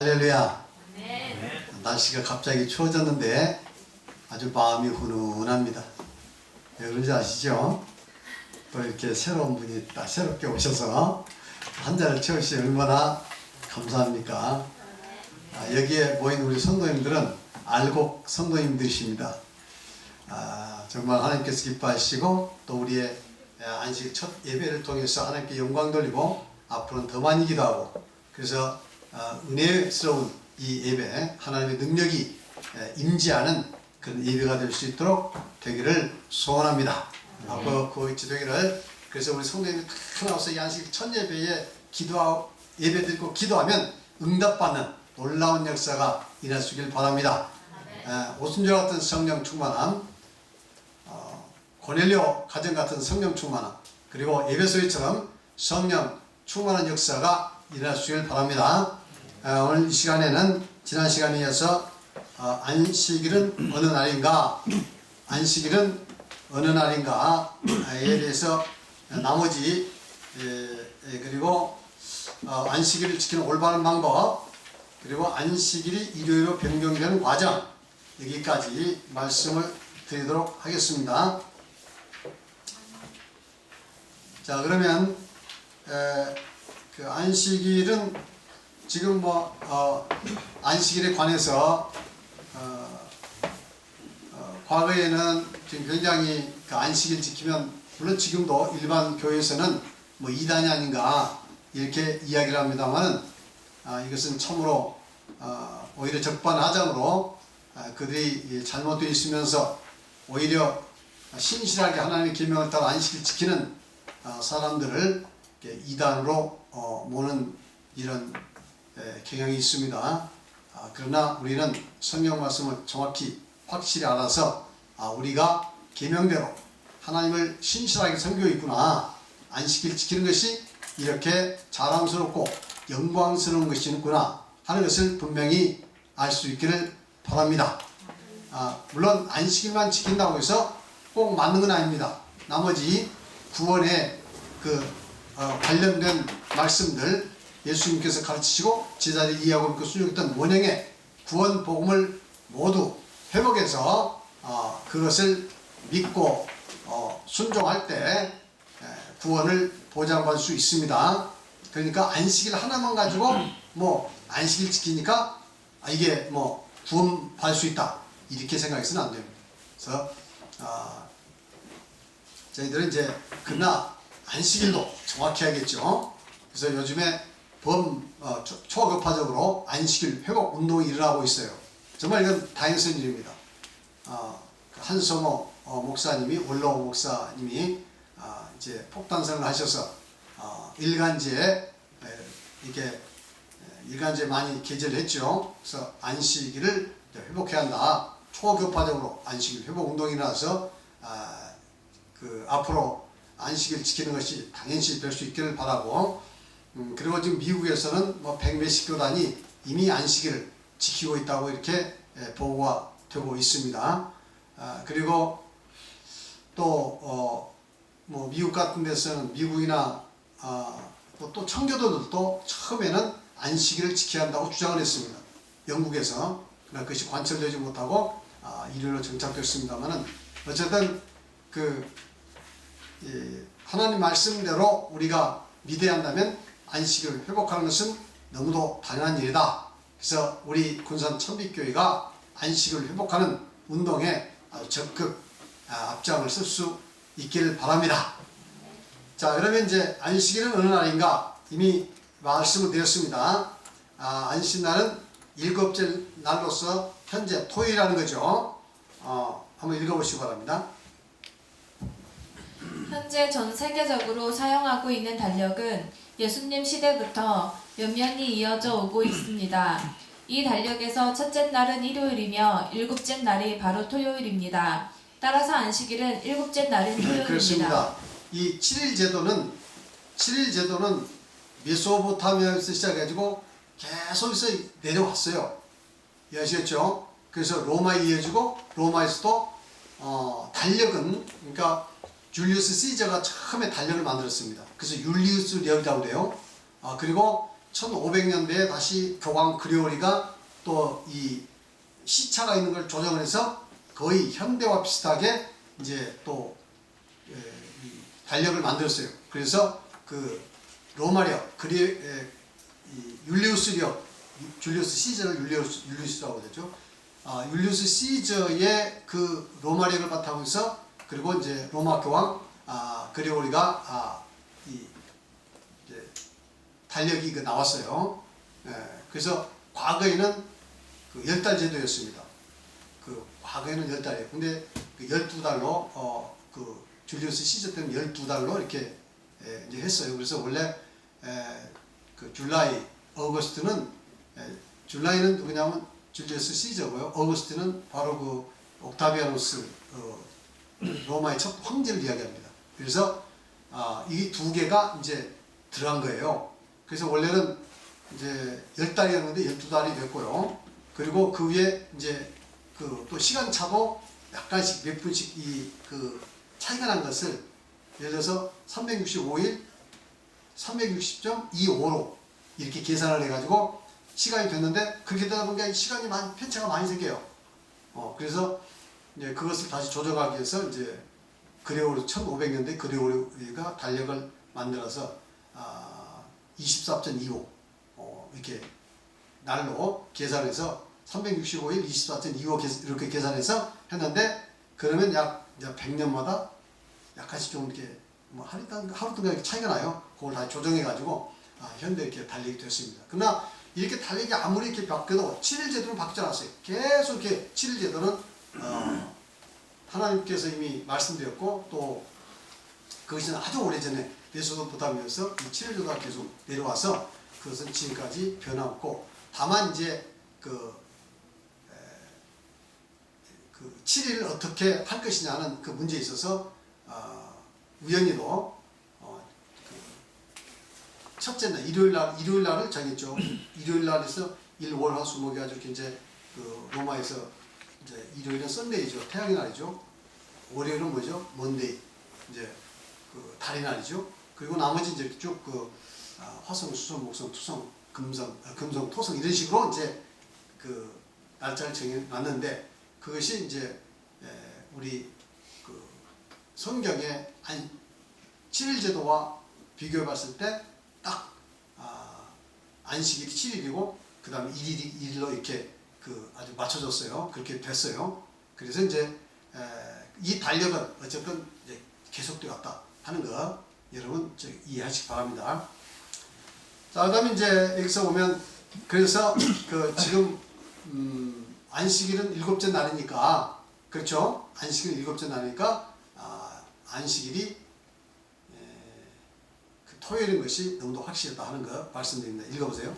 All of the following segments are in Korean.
할렐루야. 네. 날씨가 갑자기 추워졌는데 아주 마음이 훈훈합니다. 왜 그런지 아시죠? 또 이렇게 새로운 분이 딱 새롭게 오셔서 한 잔을 채우시니 얼마나 감사합니까? 여기에 모인 우리 성도님들은 알곡 성도님들이십니다. 정말 하나님께서 기뻐하시고 또 우리의 안식 첫 예배를 통해서 하나님께 영광 돌리고 앞으로는 더 많이 기도하고 그래서 은혜스러운 이 예배 하나님의 능력이 임재하는 그런 예배가 될 수 있도록 되기를 소원합니다. 앞으로 그 지도기를 그래서 우리 성도님이 다 나와서 이 안식 첫 예배에 기도하고 예배 드리고 기도하면 응답받는 놀라운 역사가 일어날 수 있길 바랍니다. 오순절 같은 성령 충만함, 고넬료 가정 같은 성령 충만함, 그리고 예배소리처럼 성령 충만한 역사가 일어날 수 있길 바랍니다. 오늘 이 시간에는 지난 시간에 이어서 안식일은 어느 날인가, 안식일은 어느 날인가에 대해서 나머지 그리고 안식일을 지키는 올바른 방법, 그리고 안식일이 일요일로 변경되는 과정, 여기까지 말씀을 드리도록 하겠습니다. 자, 그러면 그 안식일은 지금 안식일에 관해서 과거에는 지금 굉장히 그 안식일 지키면 물론 지금도 일반 교회에서는 이단이 아닌가 이렇게 이야기를 합니다만은 이것은 참으로 오히려 적반하장으로 그들이 잘못되어 있으면서 오히려 신실하게 하나님의 계명을 따라 안식일 지키는 사람들을 이단으로 모는 이런 경향이 있습니다. 그러나 우리는 성경 말씀을 정확히 확실히 알아서 우리가 계명대로 하나님을 신실하게 섬기고 있구나, 안식일 지키는 것이 이렇게 자랑스럽고 영광스러운 것이구나 하는 것을 분명히 알 수 있기를 바랍니다. 물론 안식일만 지킨다고 해서 꼭 맞는 건 아닙니다. 나머지 구원에 관련된 말씀들 예수님께서 가르치시고 제자들이 이해하고 믿고 순종했던 원형의 구원 복음을 모두 회복해서 그것을 믿고 순종할 때 구원을 보장받을 수 있습니다. 그러니까 안식일 하나만 가지고 안식일 지키니까 이게 구원 받을 수 있다 이렇게 생각해서는 안 됩니다. 그래서 저희들은 이제 그러나 안식일도 정확히 해야겠죠. 그래서 요즘에 초급파적으로 안식일 회복 운동이 일어나고 있어요. 정말 이건 다행스러운 일입니다. 한성호 목사님이, 원로 목사님이 이제 폭탄선을 하셔서 일간지에 이렇게 일간지에 많이 게재를 했죠. 그래서 안식일을 회복해야 한다. 초급파적으로 안식일 회복 운동이 일어나서 앞으로 안식일 지키는 것이 당연시 될 수 있기를 바라고, 그리고 지금 미국에서는 100몇십 교단이 이미 안식일을 지키고 있다고 이렇게 보고가 되고 있습니다. 그리고 또 미국 같은 데서는 미국이나 또 청교도들도 처음에는 안식일을 지켜야 한다고 주장을 했습니다. 영국에서. 그러나 그것이 관철되지 못하고 일요일로 정착됐습니다만은 어쨌든 하나님 말씀대로 우리가 믿어야 한다면 안식일을 회복하는 것은 너무도 당연한 일이다. 그래서 우리 군산 천빛교회가 안식일을 회복하는 운동에 아주 적극 앞장을 쓸 수 있기를 바랍니다. 자, 그러면 이제 안식일은 어느 날인가 이미 말씀을 드렸습니다. 안식날은 일곱째 날로서 현재 토요일이라는 거죠. 한번 읽어보시기 바랍니다. 현재 전 세계적으로 사용하고 있는 달력은 예수님 시대부터 연면이 이어져 오고 있습니다. 이 달력에서 첫째 날은 일요일이며 일곱째 날이 바로 토요일입니다. 따라서 안식일은 일곱째 날인 토요일입니다. 그렇습니다. 이 7일 제도는 메소포타미아에서 시작해가지고 계속해서 내려왔어요. 이해하시겠죠? 그래서 로마에 이어지고 로마에서도 달력은 그러니까 줄리우스 시저가 처음에 달력을 만들었습니다. 그래서 율리우스 력이라고 그래요. 그리고 1500년대에 다시 교황 그리고리가 또 이 시차가 있는 걸 조정을 해서 거의 현대와 비슷하게 이제 또 이 달력을 만들었어요. 그래서 그 로마력, 이 율리우스력, 줄리우스 시저를 율리우스라고 되죠. 율리우스 시저의 그 로마력을 바탕으로 해서 그리고 이제 로마 교황 그리고리가 이제 달력이 나왔어요. 그래서 과거에는 그 10달 제도였습니다. 그 과거에는 10달이에요. 근데 그 12달로 그 줄리우스 시저 때는 12달로 이렇게 이제 했어요. 그래서 원래 그 줄라이, 어거스트는 줄라이는 누구냐면 줄리우스 시저고요. 어거스트는 바로 그 옥타비아누스 로마의 첫 황제를 이야기합니다. 그래서 이 두 개가 이제 들어간 거예요. 그래서 원래는 이제 10달이었는데 12달이 됐고요. 그리고 그 위에 이제 그 또 시간차도 약간씩 몇 분씩 그 차이가 난 것을 예를 들어서 365일 360.25로 이렇게 계산을 해가지고 시간이 됐는데 그렇게 되다 보니까 시간이 편차가 많이 생겨요. 그래서 이제 그것을 다시 조정하기 위해서 이제 그레고리 1500년대 그레고리가 달력을 만들어서 24.25 이렇게 날로 계산해서 365일 24.25 이렇게 계산해서 했는데 그러면 약 100년마다 약간씩 좀 이렇게 뭐 하루 동안 차이가 나요. 그걸 다 조정해가지고 현대 이렇게 달력이 됐습니다. 그러나 이렇게 달력이 아무리 이렇게 바뀌어도 7일 제도는 바뀌지 않았어요. 계속 이렇게 7일 제도는 하나님께서 이미 말씀드렸고 또 그것은 아주 오래전에 예수로부터하면서 이 7일 제도가 계속 내려와서 그것은 지금까지 변함없고 다만 이제 그 7일을 어떻게 할 것이냐는 그 문제에 있어서 우연히도 첫째 날 일요일 날을 정했죠. 일요일 날에서 일, 월, 화, 수, 목 해가지고 이렇게 이제 그 로마에서 이제 일요일은 썬데이죠. 태양의 날이죠. 월요일은 뭐죠? 먼데이. 이제 그 달의 날이죠. 그리고 나머지 이제 쭉 그 화성, 수성, 목성, 토성, 금성, 토성 이런 식으로 이제 그 날짜를 정해놨는데 그것이 이제 우리 그 성경의 7일 제도와 비교해 봤을 때 딱 안식일이 7일이고 그 다음에 1일로 이렇게 그 아주 맞춰졌어요. 그렇게 됐어요. 그래서 이제 이 달력은 어쨌든 이제 계속되어 왔다 하는 거 여러분 이해하시기 바랍니다. 자, 그다음에 이제 여기서 보면 그래서 그 지금 안식일은 7째 날이니까 그렇죠? 안식일은 7째 날이니까 안식일이 그 토요일인 것이 너무도 확실하다 하는 거 말씀드립니다. 읽어보세요.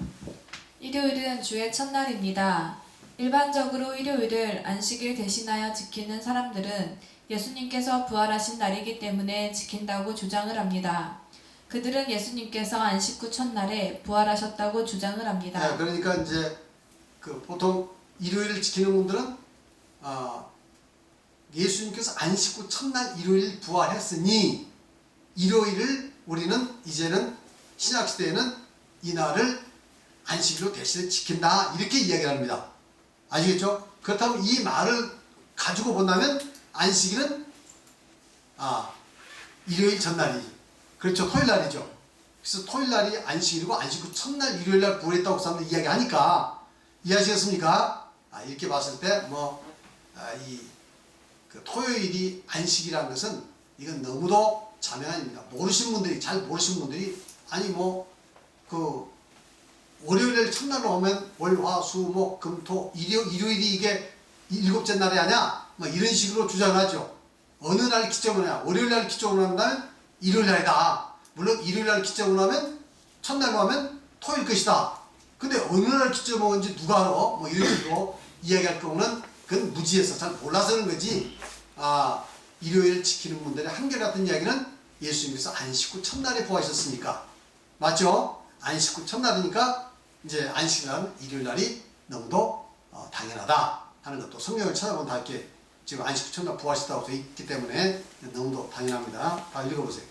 일요일은 주의 첫날입니다. 일반적으로 일요일을 안식일 대신하여 지키는 사람들은 예수님께서 부활하신 날이기 때문에 지킨다고 주장을 합니다. 그들은 예수님께서 안식 후 첫날에 부활하셨다고 주장을 합니다. 네, 그러니까 이제 그 보통 일요일을 지키는 분들은 예수님께서 안식 후 첫날 일요일 부활했으니 일요일을 우리는 이제는 신약시대에는 이 날을 안식일로 대신에 지킨다 이렇게 이야기를 합니다. 아시겠죠? 그렇다면 이 말을 가지고 본다면 안식일은 일요일 전날이지. 그렇죠. 토요일 날이죠. 그래서 토요일 날이 안식일이고 안식 후 첫날 일요일 날 부활했다고 사람들이 이야기하니까 이해하시겠습니까? 이렇게 봤을 때 그 토요일이 안식이라는 것은 이건 너무도 자명합니다. 모르시는 분들이 잘 모르시는 분들이 아니 그 월요일을 첫날로 오면 월, 화, 수, 목, 금, 토, 일요일이 이게 7째 날이 아냐? 이런 식으로 주장을 하죠. 어느 날 기점을 하냐? 월요일 날 기점을 한다면 일요일 날이다. 물론 일요일 날 기점을 하면 첫날로 하면 토요일 것이다. 근데 어느 날 기점을 하는지 누가 알아? 이런 식으로 이야기할 경우는 그건 무지해서 잘 몰라서 그런 거지. 일요일 지키는 분들의 한결같은 이야기는 예수님께서 안식 후 첫날에 부활하셨으니까. 맞죠? 안식 후 첫날이니까 이제 안식일은 일요일 날이 너무도 당연하다 하는 것도 성경을 찾아보면 다 이렇게 지금 안식 후 첫날 부활하셨다고 되어 있기 때문에 너무도 당연합니다. 다 읽어보세요.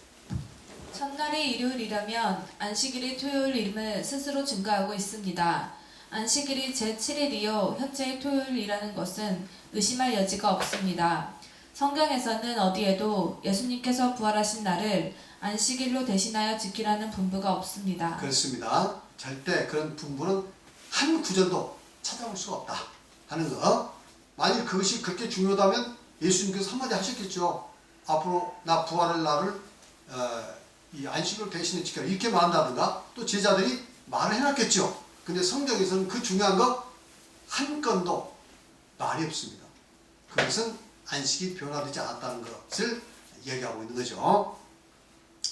첫날이 일요일이라면 안식일이 토요일임을 스스로 증거하고 있습니다. 안식일이 제7일이요 현재의 토요일이라는 것은 의심할 여지가 없습니다. 성경에서는 어디에도 예수님께서 부활하신 날을 안식일로 대신하여 지키라는 분부가 없습니다. 그렇습니다. 절대 그런 분부는 한 구절도 찾아볼 수가 없다 하는 거. 만일 그것이 그렇게 중요하다면 예수님께서 한마디 하셨겠죠. 앞으로 나 부활할 날을 이 안식일로 대신해 지켜라 이렇게 말한다든가 또 제자들이 말을 해놨겠죠. 근데 성경에서는 그 중요한 거 한 건도 말이 없습니다. 그것은 안식이 변화되지 않았다는 것을 얘기하고 있는 거죠.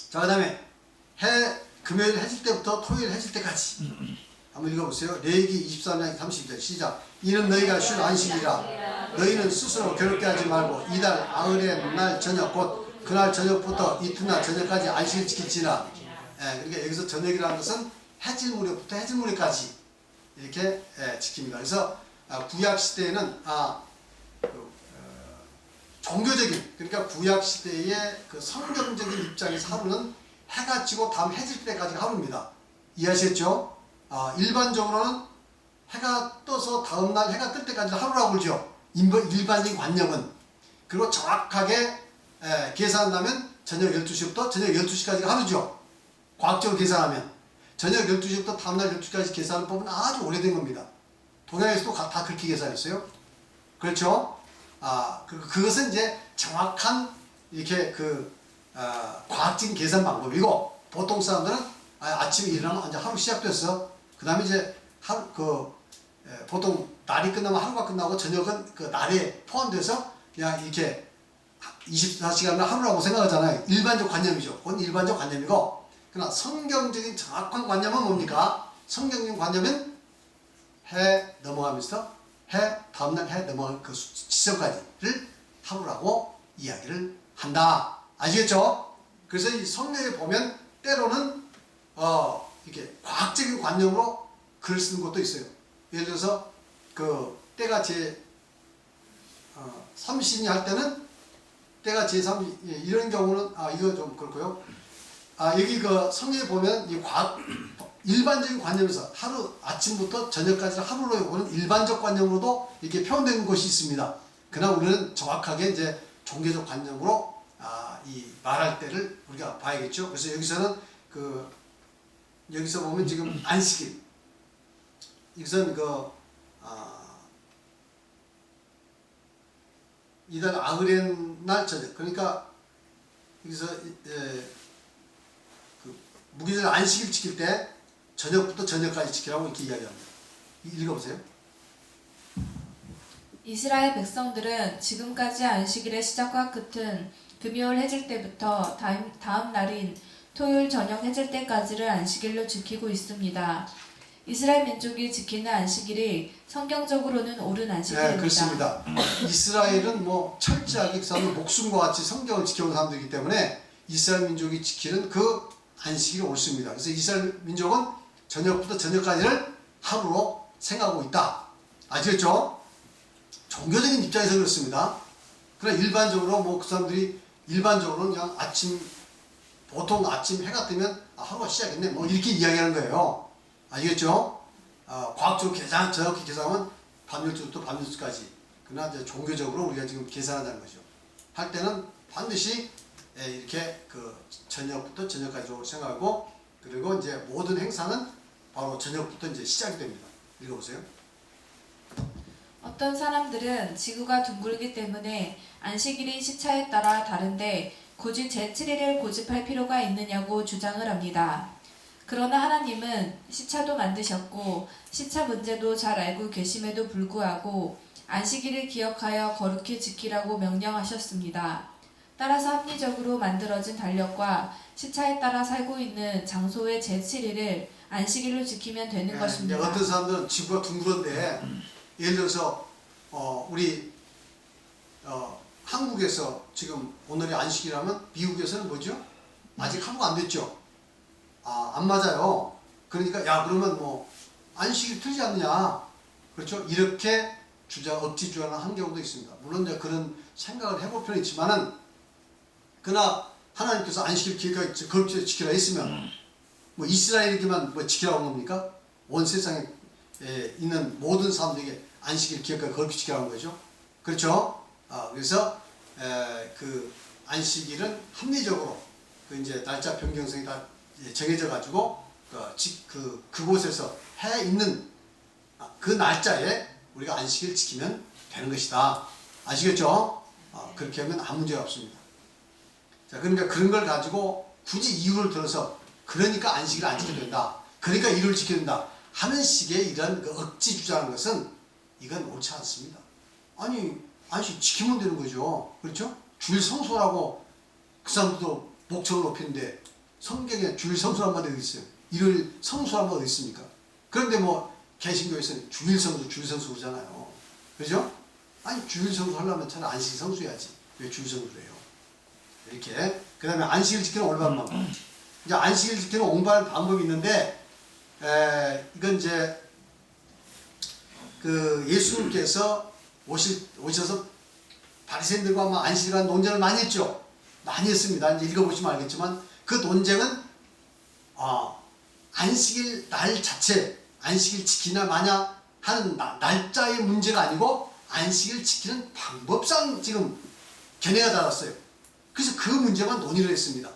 자, 그 다음에 금요일 해질 때부터 토요일 해질 때까지 한번 읽어보세요. 레위기 24장 30절 시작. 이는 너희가 쉴 안식이라. 너희는 스스로 괴롭게 하지 말고 이달 아흐레 날 저녁 곧 그날 저녁부터 이튿날 저녁까지 안식을 지킬지라. 그러니까 여기서 저녁이라는 것은 해질 무렵부터 해질 무렵까지 이렇게 지킵니다. 그래서 구약 시대에는 종교적인, 그러니까 구약 시대의 그 성경적인 입장에서 하루는 해가 지고 다음 해질 때까지 하루입니다. 이해하시겠죠? 일반적으로는 해가 떠서 다음날 해가 뜰 때까지 하루라고 그러죠. 일반적인 관념은. 그리고 정확하게 계산하면 저녁 12시부터 저녁 12시까지가 하루죠. 과학적으로 계산하면. 저녁 12시부터 다음날 12시까지 계산을 보면 아주 오래된 겁니다. 동양에서도 다 그렇게 계산했어요. 그렇죠? 그것은 이제 정확한 이렇게 과학적인 계산 방법이고, 보통 사람들은 아침에 일어나면 이제 하루 시작됐어. 그 다음에 이제 보통 날이 끝나면 하루가 끝나고 저녁은 그 날에 포함돼서 그냥 이렇게 24시간을 하루라고 생각하잖아요. 일반적 관념이죠. 그건 일반적 관념이고, 그러나 성경적인 정확한 관념은 뭡니까? 성경적인 관념은 해 넘어가면서 다음날 해 넘어갈 그 지점까지를 하루라고 이야기를 한다. 아시겠죠? 그래서 이 성경에 보면 때로는 이렇게 과학적인 관념으로 글 쓰는 것도 있어요. 예를 들어서 때가 삼신이 할 때는 때가 제3, 이런 경우는 이거 좀 그렇고요. 여기 성경에 보면 이 일반적인 관념에서 하루 아침부터 저녁까지 하루로 보는 일반적 관념으로도 이렇게 표현된 것이 있습니다. 그러나 우리는 정확하게 이제 종교적 관념으로 이 말할 때를 우리가 봐야겠죠. 그래서 여기서는 여기서 보면 지금 안식일, 이것은 이달 아흐렌 날 저녁, 그러니까 여기서 무기절 안식일 지킬 때 저녁부터 저녁까지 지키라고 이렇게 이야기합니다. 읽어보세요. 이스라엘 백성들은 지금까지 안식일의 시작과 끝은 금요일 해질 때부터 다음 날인 토요일 저녁 해질 때까지를 안식일로 지키고 있습니다. 이스라엘 민족이 지키는 안식일이 성경적으로는 옳은 안식일입니다. 네, 그렇습니다. 이스라엘은 철저하게 그 사람들 목숨과 같이 성경을 지켜온 사람들이기 때문에 이스라엘 민족이 지키는 그 안식일이 옳습니다. 그래서 이스라엘 민족은 저녁부터 저녁까지를 하루로 생각하고 있다. 아시겠죠? 종교적인 입장에서 그렇습니다. 그러나 일반적으로 그 사람들이 일반적으로는 그냥 보통 아침 해가 뜨면 하루가 시작했네 이렇게 이야기하는 거예요. 아시겠죠? 과학적으로 정확히 계산하면 밤 12시부터 밤 6시까지. 그러나 이제 종교적으로 우리가 지금 계산한다는 거죠. 할 때는 반드시 이렇게 저녁부터 저녁까지로 생각하고, 그리고 이제 모든 행사는 바로 저녁부터 이제 시작이 됩니다. 읽어보세요. 어떤 사람들은 지구가 둥글기 때문에 안식일이 시차에 따라 다른데 굳이 제7일을 고집할 필요가 있느냐고 주장을 합니다. 그러나 하나님은 시차도 만드셨고 시차 문제도 잘 알고 계심에도 불구하고 안식일을 기억하여 거룩히 지키라고 명령하셨습니다. 따라서 합리적으로 만들어진 달력과 시차에 따라 살고 있는 장소의 제7일을 안식일로 지키면 되는 것입니다. 어떤 사람들은 지구가 둥그런데, 예를 들어서 우리 한국에서 지금 오늘이 안식이라면 미국에서는 뭐죠? 아직 하루가 안 됐죠? 안 맞아요. 그러니까 그러면 안식일 틀지 않느냐, 그렇죠? 이렇게 억지 주장을 한 경우도 있습니다. 물론 이제 그런 생각을 해볼 필요는 있지만은, 그러나 하나님께서 안식일 기획하게 그렇게 지키라 했으면 뭐 이스라엘에게만 뭐 지키라고 한 겁니까? 온 세상에 있는 모든 사람들에게 안식일 기획하게 그렇게 지키라고 한 거죠. 그렇죠? 그래서 그 안식일은 합리적으로 그 이제 날짜 변경성이 다 정해져 가지고 그곳에서 해 있는 그 날짜에 우리가 안식일 지키면 되는 것이다. 아시겠죠? 그렇게 하면 아무 문제가 없습니다. 자, 그러니까 그런 걸 가지고 굳이 이유를 들어서 그러니까 안식일을 안 지켜야 된다. 그러니까 일요일 지켜야 된다. 하는 식의 이런 그 억지 주장하는 것은 이건 옳지 않습니다. 아니, 안식 지키면 되는 거죠. 그렇죠? 주일 성소라고 그 사람들도 목청을 높이는데 성경에 주일 성소란 말이 어디 있어요? 일요일 성소란 말이 어디 있습니까? 그런데 뭐 개신교에서는 주일 성소 그러잖아요. 그죠? 아니 주일 성수 하려면 차라리 안식 성수해야지. 왜 주일 성수를 해요? 이렇게. 그 다음에 안식일 지키는 올바른 방법. 이제 안식일 지키는 올바른 방법이 있는데 이건 이제 그 예수님께서 오셔서 바리새인들과 아마 안식일에 관한 논쟁을 많이 했죠. 많이 했습니다. 이제 읽어보시면 알겠지만 그 논쟁은 안식일 날 자체 안식일 지키나 마냐 하는 날짜의 문제가 아니고 안식일 지키는 방법상 지금 견해가 달랐어요. 그래서 그 문제만 논의를 했습니다.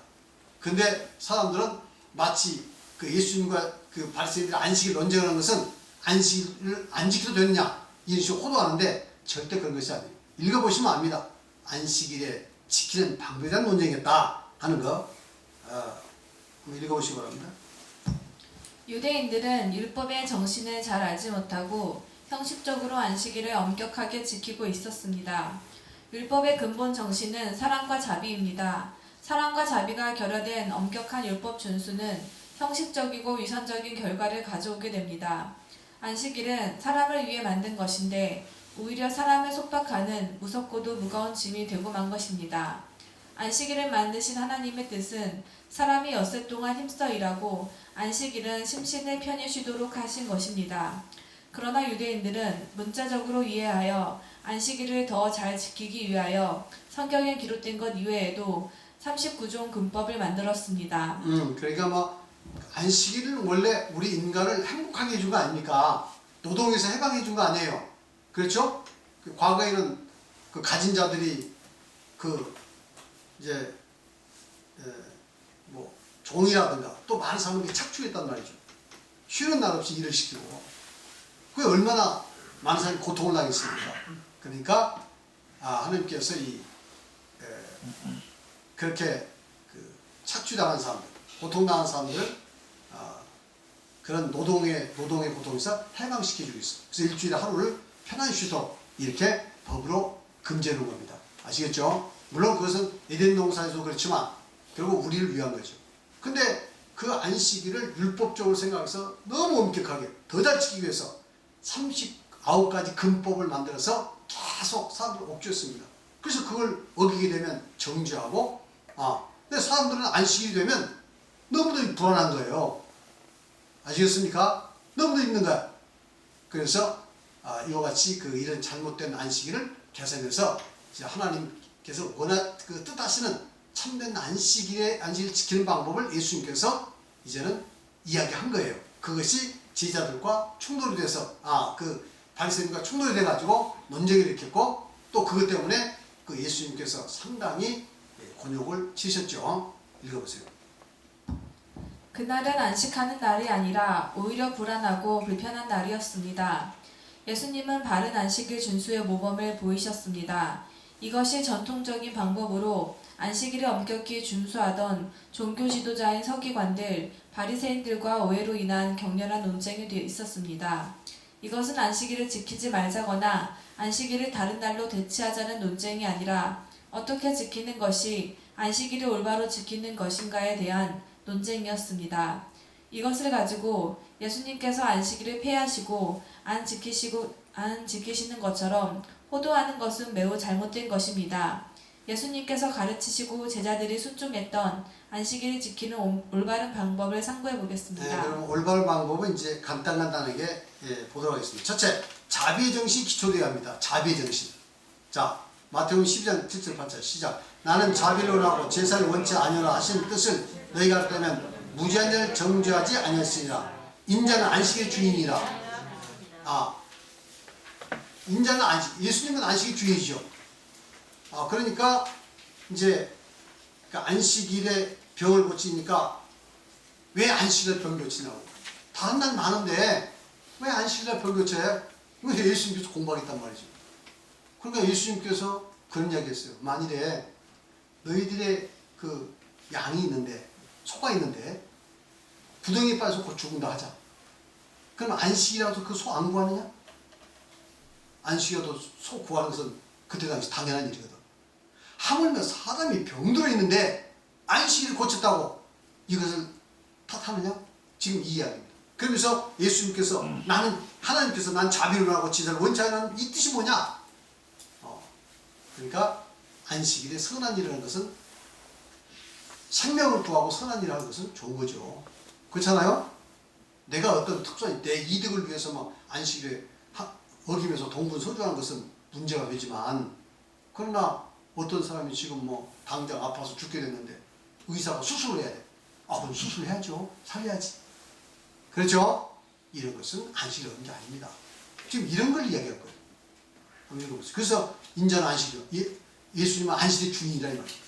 근데 사람들은 마치 그 예수님과 그 바리새인들이 안식일 논쟁하는 것은 안식일을 안 지켜도 되느냐 이런 식으로 호도하는데 절대 그런 것이 아니에요. 읽어보시면 압니다. 안식일에 지키는 방법에 대한 논쟁이었다 하는 거 한번 읽어보시기 바랍니다. 유대인들은 율법의 정신을 잘 알지 못하고 형식적으로 안식일을 엄격하게 지키고 있었습니다. 율법의 근본 정신은 사랑과 자비입니다. 사랑과 자비가 결여된 엄격한 율법 준수는 형식적이고 위선적인 결과를 가져오게 됩니다. 안식일은 사람을 위해 만든 것인데 오히려 사람을 속박하는 무섭고도 무거운 짐이 되고 만 것입니다. 안식일을 만드신 하나님의 뜻은 사람이 엿새 동안 힘써 일하고 안식일은 심신을 편히 쉬도록 하신 것입니다. 그러나 유대인들은 문자적으로 이해하여 안식일을 더 잘 지키기 위하여 성경에 기록된 것 이외에도 39종 금법을 만들었습니다. 그러니까 뭐 안식일은 원래 우리 인간을 행복하게 해준 거 아닙니까? 노동에서 해방해 준 거 아니에요. 그렇죠? 그 과거에는 그 가진 자들이 그 이제 뭐 종이라든가 또 많은 사람들이 착취했단 말이죠. 쉬는 날 없이 일을 시키고 그게 얼마나 많은 사람이 고통을 당했습니까? 그러니까 하나님께서 그렇게 그 착취당한 사람들, 고통당한 사람들을 그런 노동의 고통에서 해방시켜주고 있어요. 그래서 일주일에 하루를 편안히 쉬도록 이렇게 법으로 금지해 놓은 겁니다. 아시겠죠? 물론 그것은 에덴 동산에서 그렇지만 결국 우리를 위한 거죠. 근데 그 안식일을 율법적으로 생각해서 너무 엄격하게 더 잘 지키기 위해서 39가지 금법을 만들어서 계속 사람들을 옥죄했습니다. 그래서 그걸 어기게 되면 정죄하고 근데 사람들은 안식일이 되면 너무도 불안한 거예요. 아시겠습니까? 너무도 힘든 거야. 그래서 이와 같이 그 이런 잘못된 안식일을 개선해서 이제 하나님께서 그 뜻하시는 참된 안식일 지키는 방법을 예수님께서 이제는 이야기한 거예요. 그것이 제자들과 충돌이 돼서 그 바리새인과 충돌이 돼가지고 논쟁을 일으켰고 또 그것 때문에 그 예수님께서 상당히 곤욕을 치셨죠. 읽어보세요. 그날은 안식하는 날이 아니라 오히려 불안하고 불편한 날이었습니다. 예수님은 바른 안식일 준수의 모범을 보이셨습니다. 이것이 전통적인 방법으로 안식일을 엄격히 준수하던 종교 지도자인 서기관들, 바리새인들과 오해로 인한 격렬한 논쟁이 있었습니다. 이것은 안식일을 지키지 말자거나 안식일을 다른 날로 대체하자는 논쟁이 아니라 어떻게 지키는 것이 안식일을 올바로 지키는 것인가에 대한 논쟁이었습니다. 이것을 가지고 예수님께서 안식일을 폐하시고 안 지키시는 것처럼 호도하는 것은 매우 잘못된 것입니다. 예수님께서 가르치시고 제자들이 순종했던 안식일을 지키는 올바른 방법을 상고해 보겠습니다. 그럼 올바른 방법은 이제 간단하게 보도록 하겠습니다. 첫째, 자비의 정신이 기초되어야 합니다. 자비의 정신. 자, 마태복음 12장 7절 8절 시작. 나는 자비로운하고 제사를 원치 아니하라 하신 뜻을 너희가 알다면 무지한 자를 정죄하지 아니했으리라. 인자는 안식의 주인이라. 인자는 안식, 예수님은 안식의 주인이죠. 그러니까 이제 그 안식일에 병을 고치니까 왜 안식일에 병 고치냐고. 다른 날 많은데 왜 안식일에 병 고쳐요? 왜 예수님께서 공부하겠단 말이죠. 그러니까 예수님께서 그런 이야기 했어요. 만일에 너희들의 그 양이 있는데, 소가 있는데 구덩이에 빠져서 곧 죽는다 하자. 그럼 안식이라도 그 소 안 구하느냐? 안식이라도 소 구하는 것은 그때 당시 당연한 일이거든. 하물며 사람이 병들어 있는데 안식일을 고쳤다고 이것을 탓하느냐? 지금 이 이야기입니다. 그러면서 예수님께서 하나님께서 난 자비로운하고 제사를 원치 않는 이 뜻이 뭐냐? 그러니까 안식일에 선한 일을 하는 것은 생명을 구하고 선한 일을 하는 것은 좋은 거죠. 그렇잖아요? 내가 어떤 특수한 내 이득을 위해서 막 안식일에 어기면서 동분서주하는 것은 문제가 되지만, 그러나 어떤 사람이 지금 뭐 당장 아파서 죽게 됐는데 의사가 수술을 해야 돼. 그럼 수술해야죠. 살려야지. 그렇죠? 이런 것은 안식일 없는 게 아닙니다. 지금 이런 걸 이야기할 거예요. 한번 읽어보세요. 그래서 인자는 안식이요. 예수님은 안식의 주인이라 이 말이에요.